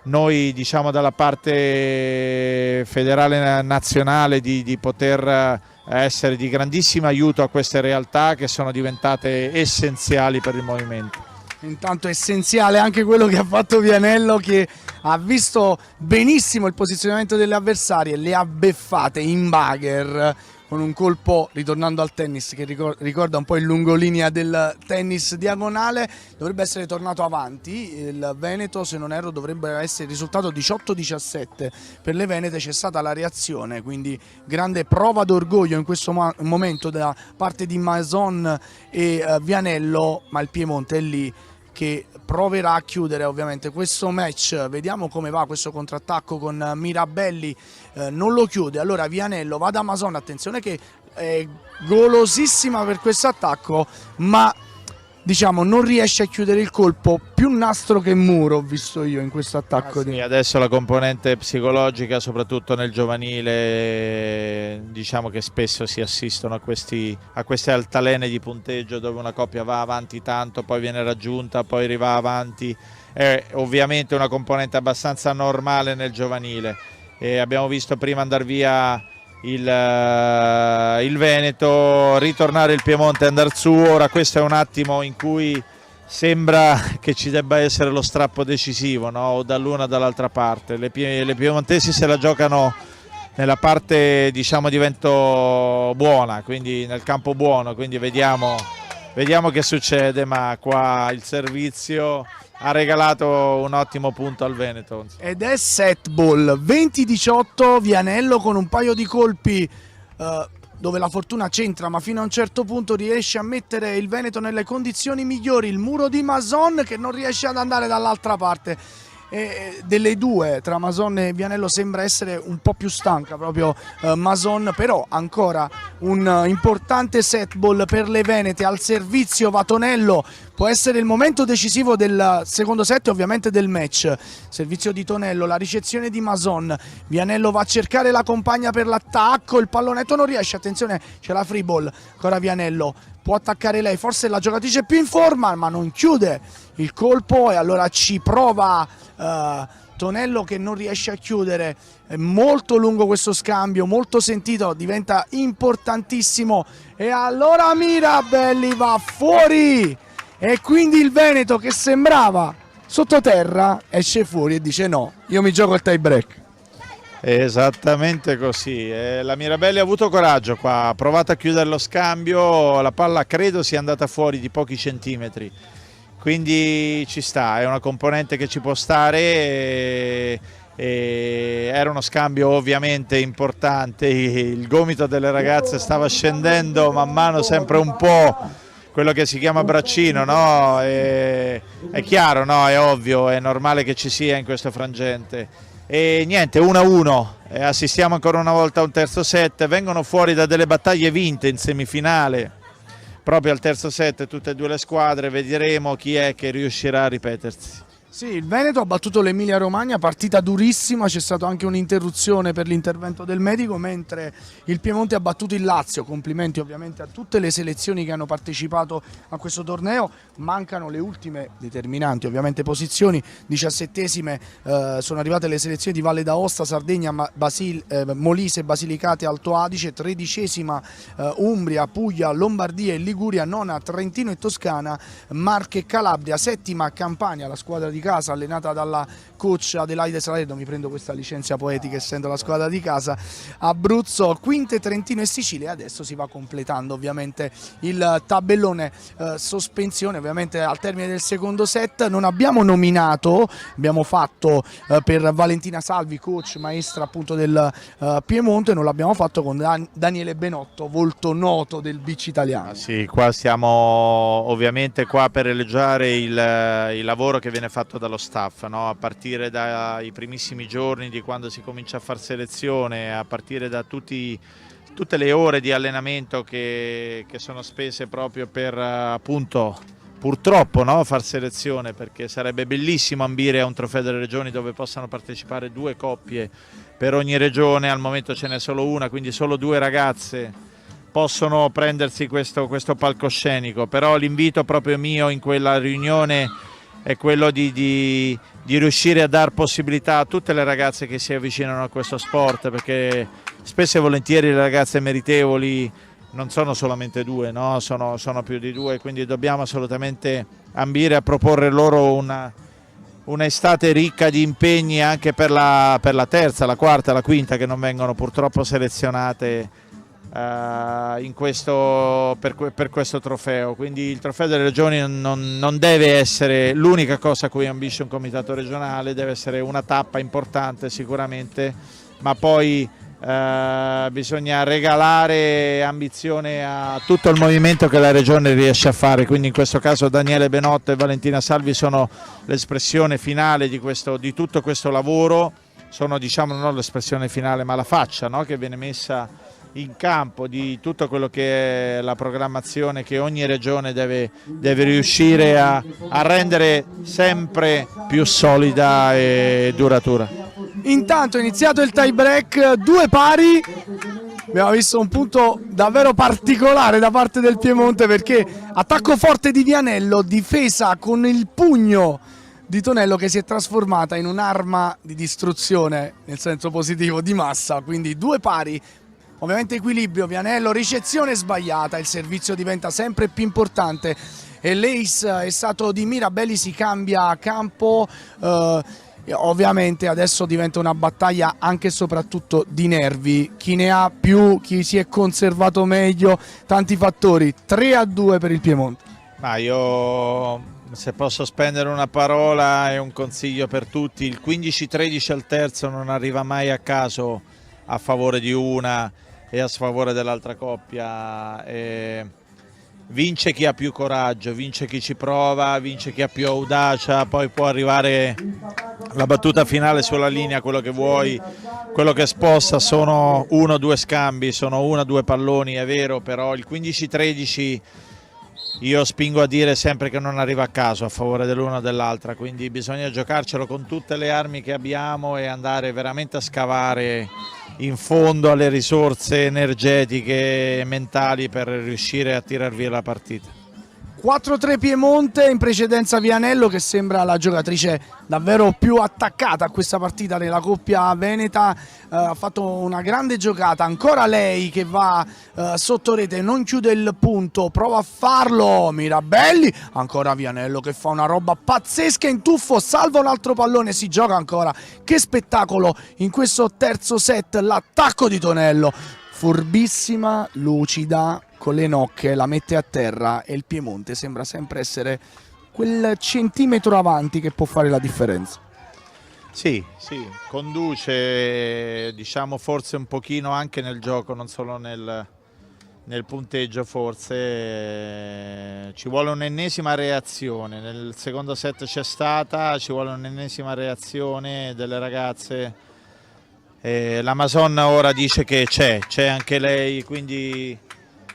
noi, diciamo, dalla parte federale nazionale di poter essere di grandissimo aiuto a queste realtà che sono diventate essenziali per il movimento. Intanto è essenziale anche quello che ha fatto Vianello, che ha visto benissimo il posizionamento delle avversarie, le ha beffate in bagger con un colpo, ritornando al tennis, che ricorda un po' il lungolinea del tennis diagonale. Dovrebbe essere tornato avanti il Veneto, se non erro dovrebbe essere il risultato 18-17 per le venete. C'è stata la reazione, quindi grande prova d'orgoglio in questo momento da parte di Mason e Vianello, ma il Piemonte è lì che proverà a chiudere ovviamente questo match. Vediamo come va questo contrattacco con Mirabelli, non lo chiude, allora Vianello va da Mason, attenzione che è golosissima per questo attacco, ma diciamo non riesce a chiudere il colpo, più nastro che muro ho visto io in questo attacco. Sì, adesso la componente psicologica, soprattutto nel giovanile, diciamo che spesso si assistono a queste altalene di punteggio dove una coppia va avanti tanto, poi viene raggiunta, poi riva avanti. È ovviamente una componente abbastanza normale nel giovanile, e abbiamo visto prima andare via il Veneto, ritornare il Piemonte e andare su. Ora questo è un attimo in cui sembra che ci debba essere lo strappo decisivo, no? O dall'una o dall'altra parte. Le piemontesi se la giocano nella parte, diciamo, di vento buona, quindi nel campo buono, quindi vediamo che succede, ma qua il servizio ha regalato un ottimo punto al Veneto. Ed è set ball 20-18, Vianello con un paio di colpi dove la fortuna c'entra, ma fino a un certo punto riesce a mettere il Veneto nelle condizioni migliori. Il muro di Mason che non riesce ad andare dall'altra parte, delle due tra Mason e Vianello sembra essere un po' più stanca proprio Mason, però ancora un importante set ball per le venete. Al servizio va Tonello, può essere il momento decisivo del secondo set e ovviamente del match. Servizio di Tonello, la ricezione di Mason, Vianello va a cercare la compagna per l'attacco, il pallonetto non riesce, attenzione c'è la free ball, ancora Vianello può attaccare lei, forse è la giocatrice più in forma ma non chiude il colpo e allora ci prova Tonello che non riesce a chiudere. È molto lungo questo scambio, molto sentito, diventa importantissimo e allora Mirabelli va fuori e quindi il Veneto che sembrava sottoterra esce fuori e dice no, io mi gioco il tie break. Esattamente così, la Mirabelli ha avuto coraggio qua, ha provato a chiudere lo scambio, la palla credo sia andata fuori di pochi centimetri, quindi ci sta, è una componente che ci può stare e era uno scambio ovviamente importante, il gomito delle ragazze stava scendendo man mano sempre un po', quello che si chiama braccino, no? È chiaro, no? È ovvio, è normale che ci sia in questo frangente. E niente, 1-1, assistiamo ancora una volta a un terzo set, vengono fuori da delle battaglie vinte in semifinale, proprio al terzo set tutte e due le squadre, vedremo chi è che riuscirà a ripetersi. Sì, il Veneto ha battuto l'Emilia Romagna, partita durissima, c'è stata anche un'interruzione per l'intervento del medico, mentre il Piemonte ha battuto il Lazio. Complimenti ovviamente a tutte le selezioni che hanno partecipato a questo torneo, mancano le ultime determinanti ovviamente posizioni, 17esime sono arrivate le selezioni di Valle d'Aosta, Sardegna, Molise, Basilicate, Alto Adige, 13esima Umbria, Puglia, Lombardia e Liguria, nona Trentino e Toscana, Marche e Calabria, settima Campania, la squadra di casa allenata dalla coach Adelaide Salerno, mi prendo questa licenza poetica essendo la squadra di casa, Abruzzo, quinte Trentino e Sicilia. Adesso si va completando ovviamente il tabellone, sospensione ovviamente al termine del secondo set. Non abbiamo nominato, abbiamo fatto per Valentina Salvi, coach maestra appunto del Piemonte, non l'abbiamo fatto con Daniele Benotto, volto noto del beach italiano. Sì, qua siamo ovviamente qua per elogiare il lavoro che viene fatto dallo staff, no? A partire dai primissimi giorni di quando si comincia a fare selezione, a partire da tutte le ore di allenamento che sono spese proprio per appunto purtroppo, no? Far selezione, perché sarebbe bellissimo ambire a un trofeo delle regioni dove possano partecipare 2 coppie per ogni regione, al momento ce n'è solo una, quindi solo 2 ragazze possono prendersi questo palcoscenico, però l'invito proprio mio in quella riunione è quello di riuscire a dare possibilità a tutte le ragazze che si avvicinano a questo sport, perché spesso e volentieri le ragazze meritevoli non sono solamente 2, no? sono più di 2, quindi dobbiamo assolutamente ambire a proporre loro un'estate ricca di impegni anche per la terza, la quarta, la quinta, che non vengono purtroppo selezionate per questo trofeo. Quindi il trofeo delle regioni non deve essere l'unica cosa a cui ambisce un comitato regionale, deve essere una tappa importante sicuramente, ma poi bisogna regalare ambizione a tutto il movimento che la regione riesce a fare, quindi in questo caso Daniele Benotto e Valentina Salvi sono l'espressione finale di tutto questo lavoro, sono, diciamo, non l'espressione finale ma la faccia, no? Che viene messa in campo di tutto quello che è la programmazione che ogni regione deve riuscire a rendere sempre più solida e duratura. Intanto è iniziato il tie break, 2 pari, abbiamo visto un punto davvero particolare da parte del Piemonte, perché attacco forte di Vianello, difesa con il pugno di Tonello che si è trasformata in un'arma di distruzione nel senso positivo di massa, quindi 2 pari. Ovviamente equilibrio, Vianello, ricezione sbagliata, il servizio diventa sempre più importante e l'ace è stato di Mirabelli, si cambia a campo, ovviamente adesso diventa una battaglia anche e soprattutto di nervi, chi ne ha più, chi si è conservato meglio, tanti fattori, 3-2 per il Piemonte. Ma io, se posso spendere una parola e un consiglio per tutti, il 15-13 al terzo non arriva mai a caso a favore di una e a sfavore dell'altra coppia. Vince chi ha più coraggio, vince chi ci prova, vince chi ha più audacia, poi può arrivare la battuta finale sulla linea, quello che vuoi, quello che sposta sono 1-2 scambi, sono 1-2 palloni, è vero, però il 15-13 io spingo a dire sempre che non arriva a caso a favore dell'una o dell'altra, quindi bisogna giocarcelo con tutte le armi che abbiamo e andare veramente a scavare in fondo alle risorse energetiche e mentali per riuscire a tirar via la partita. 4-3 Piemonte, in precedenza Vianello che sembra la giocatrice davvero più attaccata a questa partita nella coppia veneta, ha fatto una grande giocata, ancora lei che va sotto rete, non chiude il punto, prova a farlo Mirabelli, ancora Vianello che fa una roba pazzesca in tuffo, salva un altro pallone, si gioca ancora, che spettacolo in questo terzo set, l'attacco di Tonello, furbissima, lucida, con le nocche la mette a terra e il Piemonte sembra sempre essere quel centimetro avanti che può fare la differenza. Sì, conduce, diciamo, forse un pochino anche nel gioco, non solo nel punteggio, forse ci vuole un'ennesima reazione, nel secondo set c'è stata, ci vuole un'ennesima reazione delle ragazze, la Mason ora dice che c'è anche lei, quindi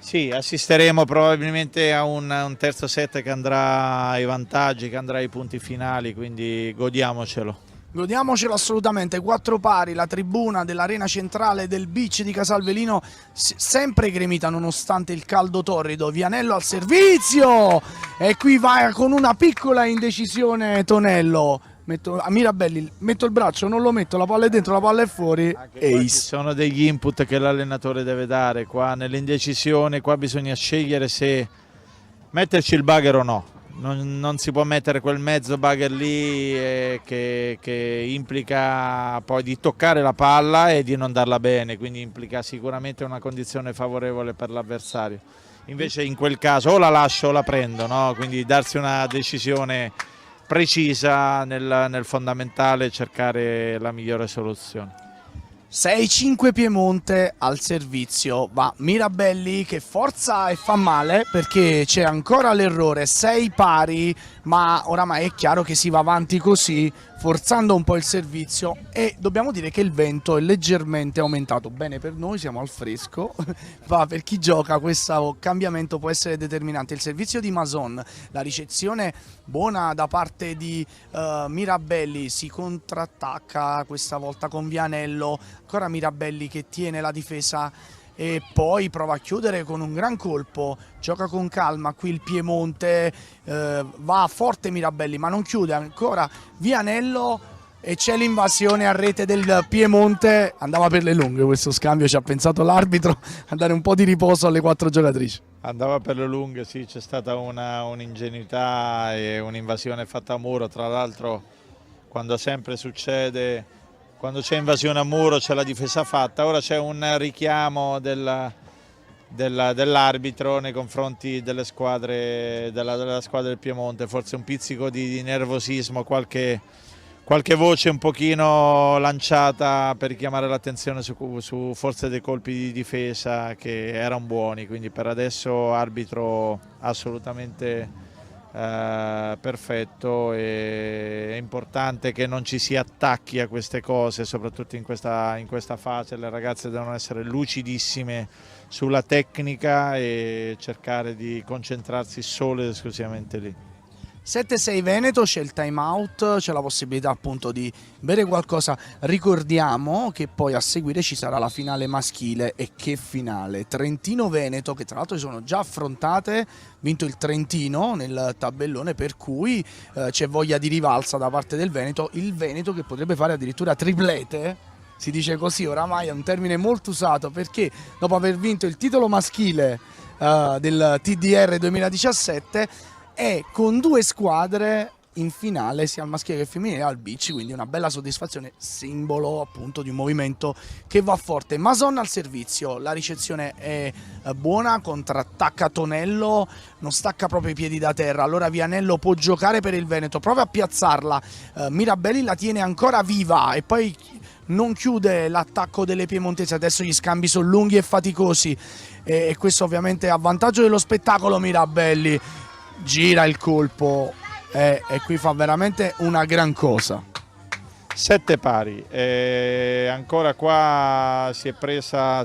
sì, assisteremo probabilmente a un terzo set che andrà ai vantaggi, che andrà ai punti finali, quindi godiamocelo. Godiamocelo assolutamente, 4 pari, la tribuna dell'arena centrale del beach di Casalvelino sempre gremita nonostante il caldo torrido, Vianello al servizio e qui va con una piccola indecisione Tonello. A Mirabelli metto il braccio, non lo metto, la palla è dentro, la palla è fuori. Ci sono degli input che l'allenatore deve dare qua nell'indecisione, qua bisogna scegliere se metterci il bugger o no, non si può mettere quel mezzo bugger lì che implica poi di toccare la palla e di non darla bene, quindi implica sicuramente una condizione favorevole per l'avversario, invece in quel caso o la lascio o la prendo, no? Quindi darsi una decisione precisa nel fondamentale, cercare la migliore soluzione. 6-5 Piemonte al servizio, va Mirabelli che forza e fa male perché c'è ancora l'errore, 6 pari, ma oramai è chiaro che si va avanti così, forzando un po' il servizio e dobbiamo dire che il vento è leggermente aumentato, bene per noi, siamo al fresco, ma per chi gioca questo cambiamento può essere determinante. Il servizio di Mason, la ricezione buona da parte di Mirabelli, si contrattacca questa volta con Vianello, ancora Mirabelli che tiene la difesa e poi prova a chiudere con un gran colpo, gioca con calma qui il Piemonte, va forte Mirabelli ma non chiude, ancora Vianello e c'è l'invasione a rete del Piemonte, andava per le lunghe questo scambio, ci ha pensato l'arbitro a dare un po' di riposo alle 4 giocatrici. Andava per le lunghe, sì, c'è stata un'ingenuità e un'invasione fatta a muro, tra l'altro quando sempre succede, quando c'è invasione a muro c'è la difesa fatta, ora c'è un richiamo dell'arbitro nei confronti delle squadre, della squadra del Piemonte, forse un pizzico di nervosismo, qualche voce un pochino lanciata per richiamare l'attenzione su forse dei colpi di difesa che erano buoni, quindi per adesso arbitro assolutamente perfetto, e è importante che non ci si attacchi a queste cose, soprattutto in questa fase. Le ragazze devono essere lucidissime sulla tecnica e cercare di concentrarsi solo ed esclusivamente lì. 7-6 Veneto, c'è il time out, c'è la possibilità appunto di bere qualcosa, ricordiamo che poi a seguire ci sarà la finale maschile, e che finale, Trentino-Veneto, che tra l'altro si sono già affrontate, vinto il Trentino nel tabellone, per cui c'è voglia di rivalsa da parte del Veneto, il Veneto che potrebbe fare addirittura triplete, si dice così, oramai è un termine molto usato perché dopo aver vinto il titolo maschile del TDR 2017 e con 2 squadre in finale sia al maschile che femminile al beach, quindi una bella soddisfazione, simbolo appunto di un movimento che va forte. Mason al servizio, la ricezione è buona, contrattacca Tonello, non stacca proprio i piedi da terra, allora Vianello può giocare per il Veneto, prova a piazzarla, Mirabelli la tiene ancora viva e poi non chiude l'attacco delle piemontesi, adesso gli scambi sono lunghi e faticosi e questo ovviamente è a vantaggio dello spettacolo. Mirabelli gira il colpo e qui fa veramente una gran cosa. 7 pari, ancora qua si è presa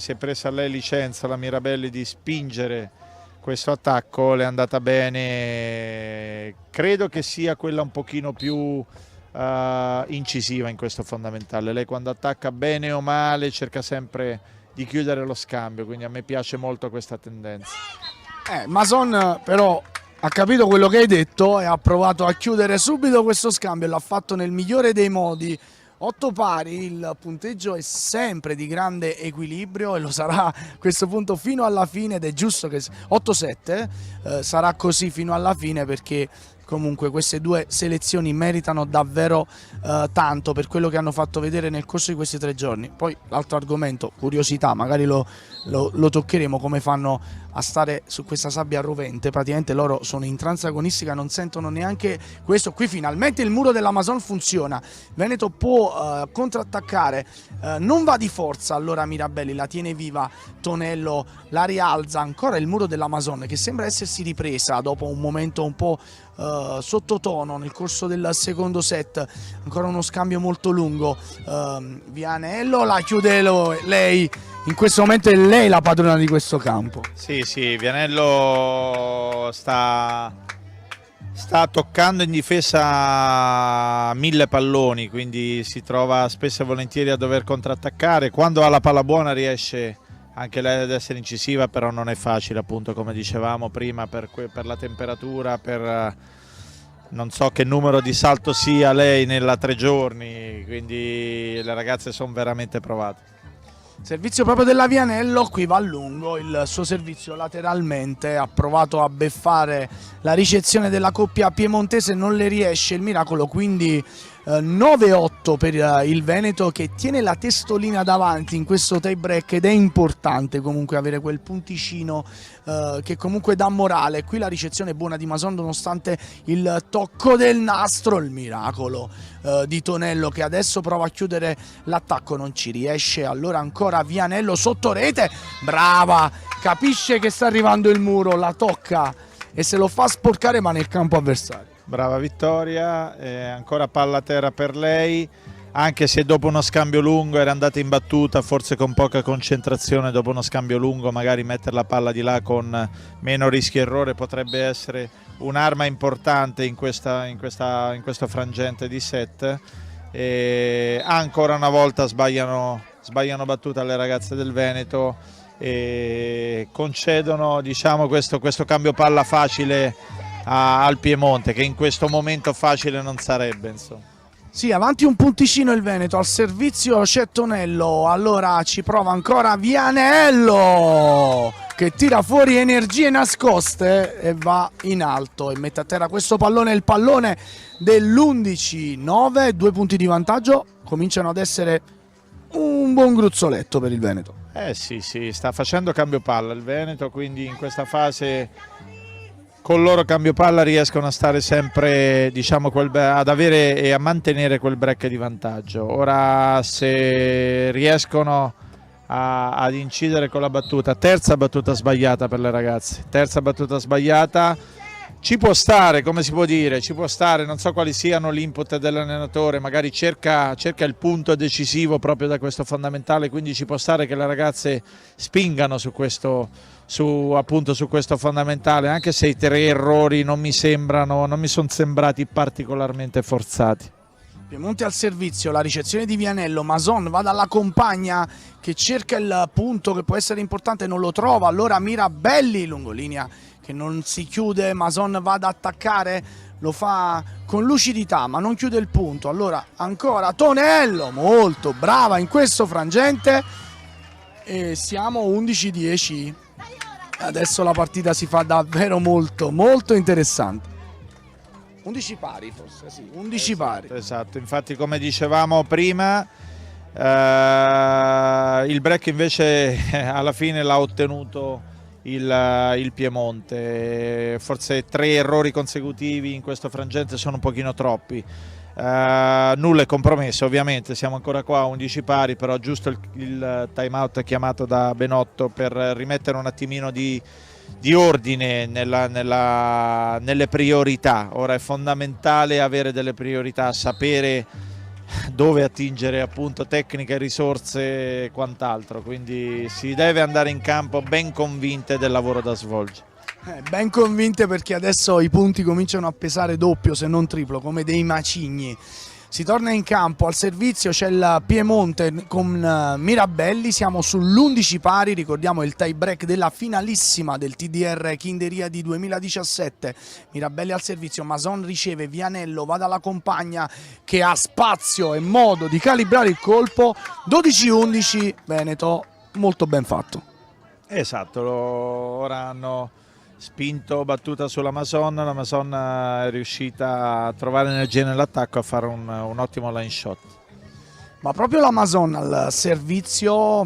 lei licenza la Mirabelli di spingere questo attacco, le è andata bene, credo che sia quella un pochino più incisiva in questo fondamentale. Lei quando attacca bene o male cerca sempre di chiudere lo scambio, quindi a me piace molto questa tendenza. Mason però ha capito quello che hai detto e ha provato a chiudere subito questo scambio, l'ha fatto nel migliore dei modi. 8 pari, il punteggio è sempre di grande equilibrio e lo sarà a questo punto fino alla fine, ed è giusto che 8-7 sarà così fino alla fine, perché comunque queste due selezioni meritano davvero tanto per quello che hanno fatto vedere nel corso di questi 3 giorni. Poi l'altro argomento, curiosità, magari lo toccheremo, come fanno a stare su questa sabbia rovente. Praticamente loro sono in trance agonistica, non sentono neanche questo. Qui finalmente il muro dell'Amazon funziona, Veneto può contrattaccare, non va di forza, allora Mirabelli la tiene viva, Tonello la rialza, ancora il muro dell'Amazon che sembra essersi ripresa dopo un momento un po' sottotono nel corso del secondo set. Ancora uno scambio molto lungo, Vianello la chiude lei, in questo momento è lei la padrona di questo campo. Sì, Vianello sta toccando in difesa 1000 palloni, quindi si trova spesso e volentieri a dover contrattaccare. Quando ha la palla buona riesce anche lei ad essere incisiva, però non è facile, appunto, come dicevamo prima, per la temperatura, per non so che numero di salto sia lei nella 3 giorni, quindi le ragazze sono veramente provate. Servizio proprio della Vianello, qui va a lungo il suo servizio lateralmente, ha provato a beffare la ricezione della coppia piemontese, non le riesce il miracolo, quindi 9-8 per il Veneto, che tiene la testolina davanti in questo tie break, ed è importante comunque avere quel punticino che comunque dà morale. Qui la ricezione è buona di Mason nonostante il tocco del nastro, il miracolo di Tonello che adesso prova a chiudere l'attacco, non ci riesce, allora ancora Vianello sotto rete, brava, capisce che sta arrivando il muro, la tocca e se lo fa sporcare ma nel campo avversario. Brava Vittoria, ancora palla a terra per lei, anche se dopo uno scambio lungo era andata in battuta, forse con poca concentrazione. Dopo uno scambio lungo magari mettere la palla di là con meno rischio errore potrebbe essere un'arma importante in questo frangente di set. E ancora una volta sbagliano battuta le ragazze del Veneto e concedono, diciamo, questo cambio palla facile al Piemonte, che in questo momento facile non sarebbe, insomma. Sì, avanti un punticino il Veneto, al servizio c'è Tonello, allora ci prova ancora Vianello che tira fuori energie nascoste e va in alto e mette a terra questo pallone, il pallone dell'11-9, 2 punti di vantaggio, cominciano ad essere un buon gruzzoletto per il Veneto. Sì, sta facendo cambio palla il Veneto, quindi in questa fase con loro cambio palla riescono a stare sempre, diciamo, ad avere e a mantenere quel break di vantaggio. Ora se riescono ad incidere con la battuta, terza battuta sbagliata per le ragazze, terza battuta sbagliata, ci può stare, come si può dire, ci può stare, non so quali siano l'input dell'allenatore, magari cerca il punto decisivo proprio da questo fondamentale, quindi ci può stare che le ragazze spingano su questo fondamentale, anche se i 3 errori non mi sono sembrati particolarmente forzati. Piemonte al servizio, la ricezione di Vianello, Mason va dalla compagna che cerca il punto che può essere importante, non lo trova, allora Mirabelli, lungolinea che non si chiude, Mason va ad attaccare, lo fa con lucidità ma non chiude il punto, allora ancora Tonello, molto brava in questo frangente e siamo 11-10, adesso la partita si fa davvero molto molto interessante. 11 pari forse, sì, 11 pari. Esatto, infatti come dicevamo prima, il break invece alla fine l'ha ottenuto il Piemonte, forse 3 errori consecutivi in questo frangente sono un pochino troppi. Nulla è compromesso, ovviamente siamo ancora qua a 11 pari, però giusto il time out chiamato da Benotto per rimettere un attimino di ordine nelle priorità. Ora è fondamentale avere delle priorità, sapere dove attingere appunto tecnica, risorse e quant'altro, quindi si deve andare in campo ben convinte del lavoro da svolgere. Ben convinte, perché adesso i punti cominciano a pesare doppio se non triplo, come dei macigni. Si torna in campo, al servizio c'è il Piemonte con Mirabelli, siamo sull'11 pari, ricordiamo il tie break della finalissima del TDR Kinderia 2017. Mirabelli al servizio, Mason riceve, Vianello va dalla compagna che ha spazio e modo di calibrare il colpo, 12-11 Veneto, molto ben fatto. Esatto, ora hanno spinto battuta sulla Mason, la Mason è riuscita a trovare energia nell'attacco, a fare un ottimo line shot. Ma proprio la Mason al servizio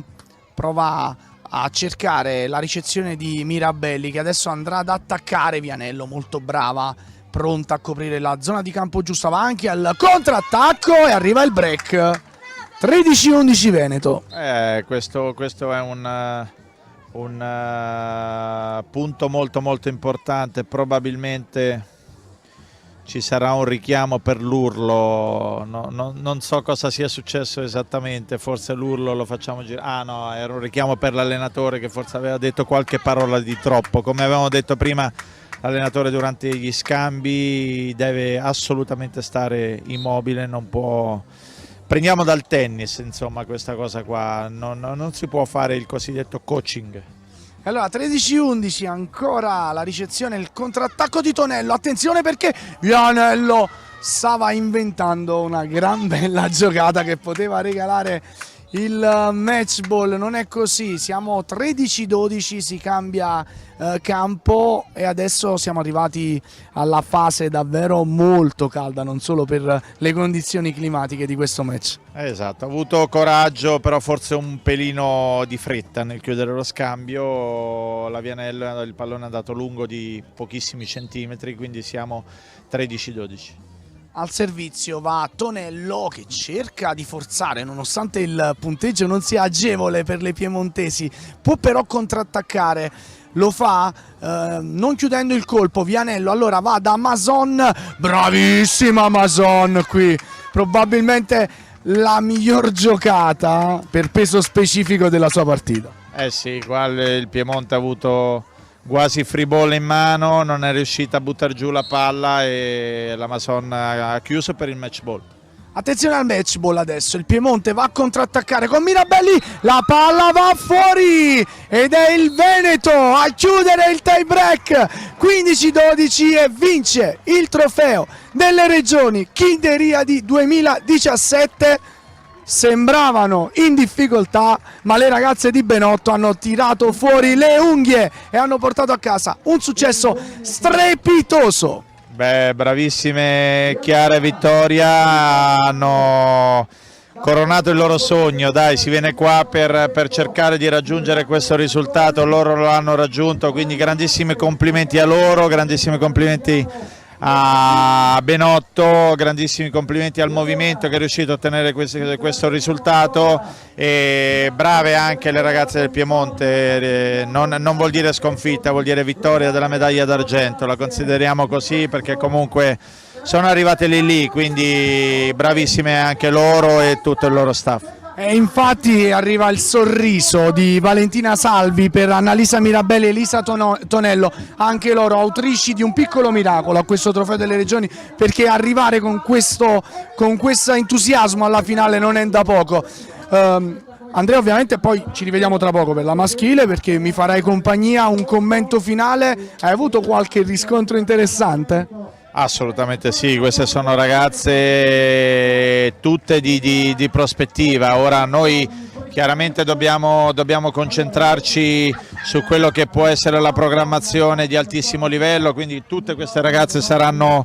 prova a cercare la ricezione di Mirabelli, che adesso andrà ad attaccare. Vianello molto brava, pronta a coprire la zona di campo giusta, va anche al contrattacco e arriva il break. 13-11 Veneto. Questo è un punto molto importante, probabilmente ci sarà un richiamo per l'urlo, non so cosa sia successo esattamente, forse l'urlo lo facciamo girare, ah no, era un richiamo per l'allenatore che forse aveva detto qualche parola di troppo. Come avevamo detto prima, l'allenatore durante gli scambi deve assolutamente stare immobile, non può... Prendiamo dal tennis, insomma, questa cosa qua, non si può fare il cosiddetto coaching. Allora 13-11, ancora la ricezione, il contrattacco di Tonello, attenzione perché Vianello stava inventando una gran bella giocata che poteva regalare il match ball. Non è così, siamo 13-12, si cambia campo e adesso siamo arrivati alla fase davvero molto calda, non solo per le condizioni climatiche di questo match. Esatto, ha avuto coraggio, però forse un pelino di fretta nel chiudere lo scambio. La Vianello, il pallone è andato lungo di pochissimi centimetri, quindi siamo 13-12. Al servizio va Tonello che cerca di forzare, nonostante il punteggio non sia agevole per le piemontesi, può però contrattaccare, lo fa non chiudendo il colpo. Vianello allora va da Mason, bravissima Mason qui, probabilmente la miglior giocata per peso specifico della sua partita. Sì, qua il Piemonte ha avuto quasi free ball in mano, non è riuscita a buttare giù la palla e la Mason ha chiuso per il match ball. Attenzione al match ball adesso, il Piemonte va a contrattaccare con Mirabelli, la palla va fuori ed è il Veneto a chiudere il tie break, 15-12 e vince il trofeo delle regioni Kinderia 2017. Sembravano in difficoltà, ma le ragazze di Benotto hanno tirato fuori le unghie e hanno portato a casa un successo strepitoso. Beh, bravissime Chiara e Vittoria, hanno coronato il loro sogno, dai, si viene qua per cercare di raggiungere questo risultato, loro lo hanno raggiunto, quindi grandissimi complimenti a loro, grandissimi complimenti a Benotto, grandissimi complimenti al movimento che è riuscito a ottenere questo risultato, e brave anche le ragazze del Piemonte, non vuol dire sconfitta, vuol dire vittoria della medaglia d'argento, la consideriamo così perché comunque sono arrivate lì, quindi bravissime anche loro e tutto il loro staff. E infatti arriva il sorriso di Valentina Salvi per Annalisa Mirabelli e Elisa Tonello, anche loro autrici di un piccolo miracolo a questo trofeo delle regioni, perché arrivare con questo entusiasmo alla finale non è da poco. Andrea, ovviamente poi ci rivediamo tra poco per la maschile, perché mi farai compagnia, un commento finale. Hai avuto qualche riscontro interessante? Assolutamente sì, queste sono ragazze tutte di prospettiva. Ora noi chiaramente dobbiamo concentrarci su quello che può essere la programmazione di altissimo livello, quindi tutte queste ragazze saranno,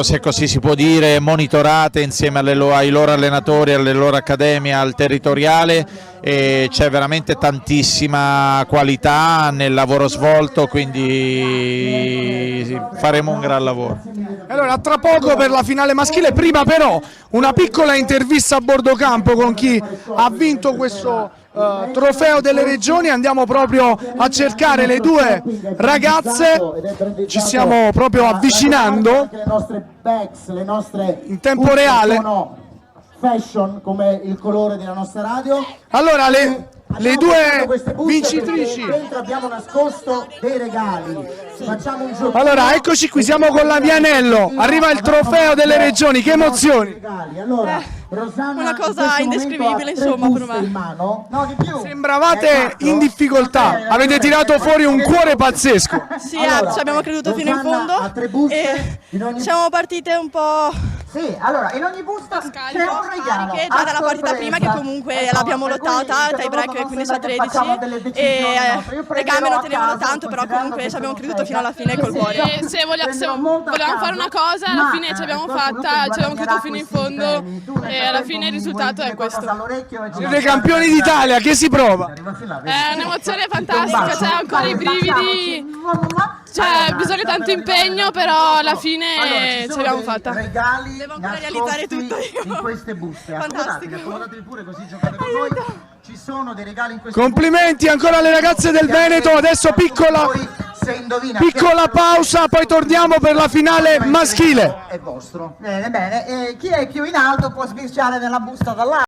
se così si può dire, monitorate insieme ai loro allenatori, alle loro accademie, al territoriale, e c'è veramente tantissima qualità nel lavoro svolto, quindi faremo un gran lavoro. Allora, tra poco per la finale maschile, prima però una piccola intervista a bordo campo con chi ha vinto questo trofeo delle regioni. Andiamo proprio a cercare le due ragazze, ci stiamo proprio avvicinando in tempo reale. fashion come il colore della nostra radio. Allora, le Abbiamo due portato queste buste vincitrici. perché dentro abbiamo nascosto dei regali. Facciamo un gioco. Allora, eccoci qui, siamo con la Vianello. Arriva il trofeo delle regioni, che emozioni! Allora, Rosanna, una cosa in questo indescrivibile, momento ha tre insomma, per buste me. in mano. No, di più. Sembravate in difficoltà, avete tirato fuori un cuore pazzesco. Sì, Allora, ci abbiamo creduto fino in Rosanna fondo ha tre buste, e in ogni- siamo partite un po' Sì, allora, in ogni busta c'è un regalo. cariche già dalla partita prima, che comunque l'abbiamo lottata, tie break 15 a 13 e legame lo tenevano tanto, però comunque ci abbiamo creduto fino alla fine col cuore. E se volevamo fare una cosa, alla fine ce l'abbiamo fatta, ci abbiamo creduto fino in fondo e alla fine il risultato è questo. Siete campioni d'Italia, che si prova? È un'emozione fantastica, c'è ancora i brividi, cioè bisogna tanto impegno, però alla fine ce l'abbiamo fatta. Regali Devo ancora realizzare tutto io. in queste buste. Fantastico. Accomodatevi pure così giocate con noi. Ci sono dei regali in queste Complimenti ancora alle ragazze del Veneto, adesso piccola pausa, poi torniamo per la finale maschile. È vostro. Bene, bene. Chi è più in alto può sbirciare nella busta dall'alto.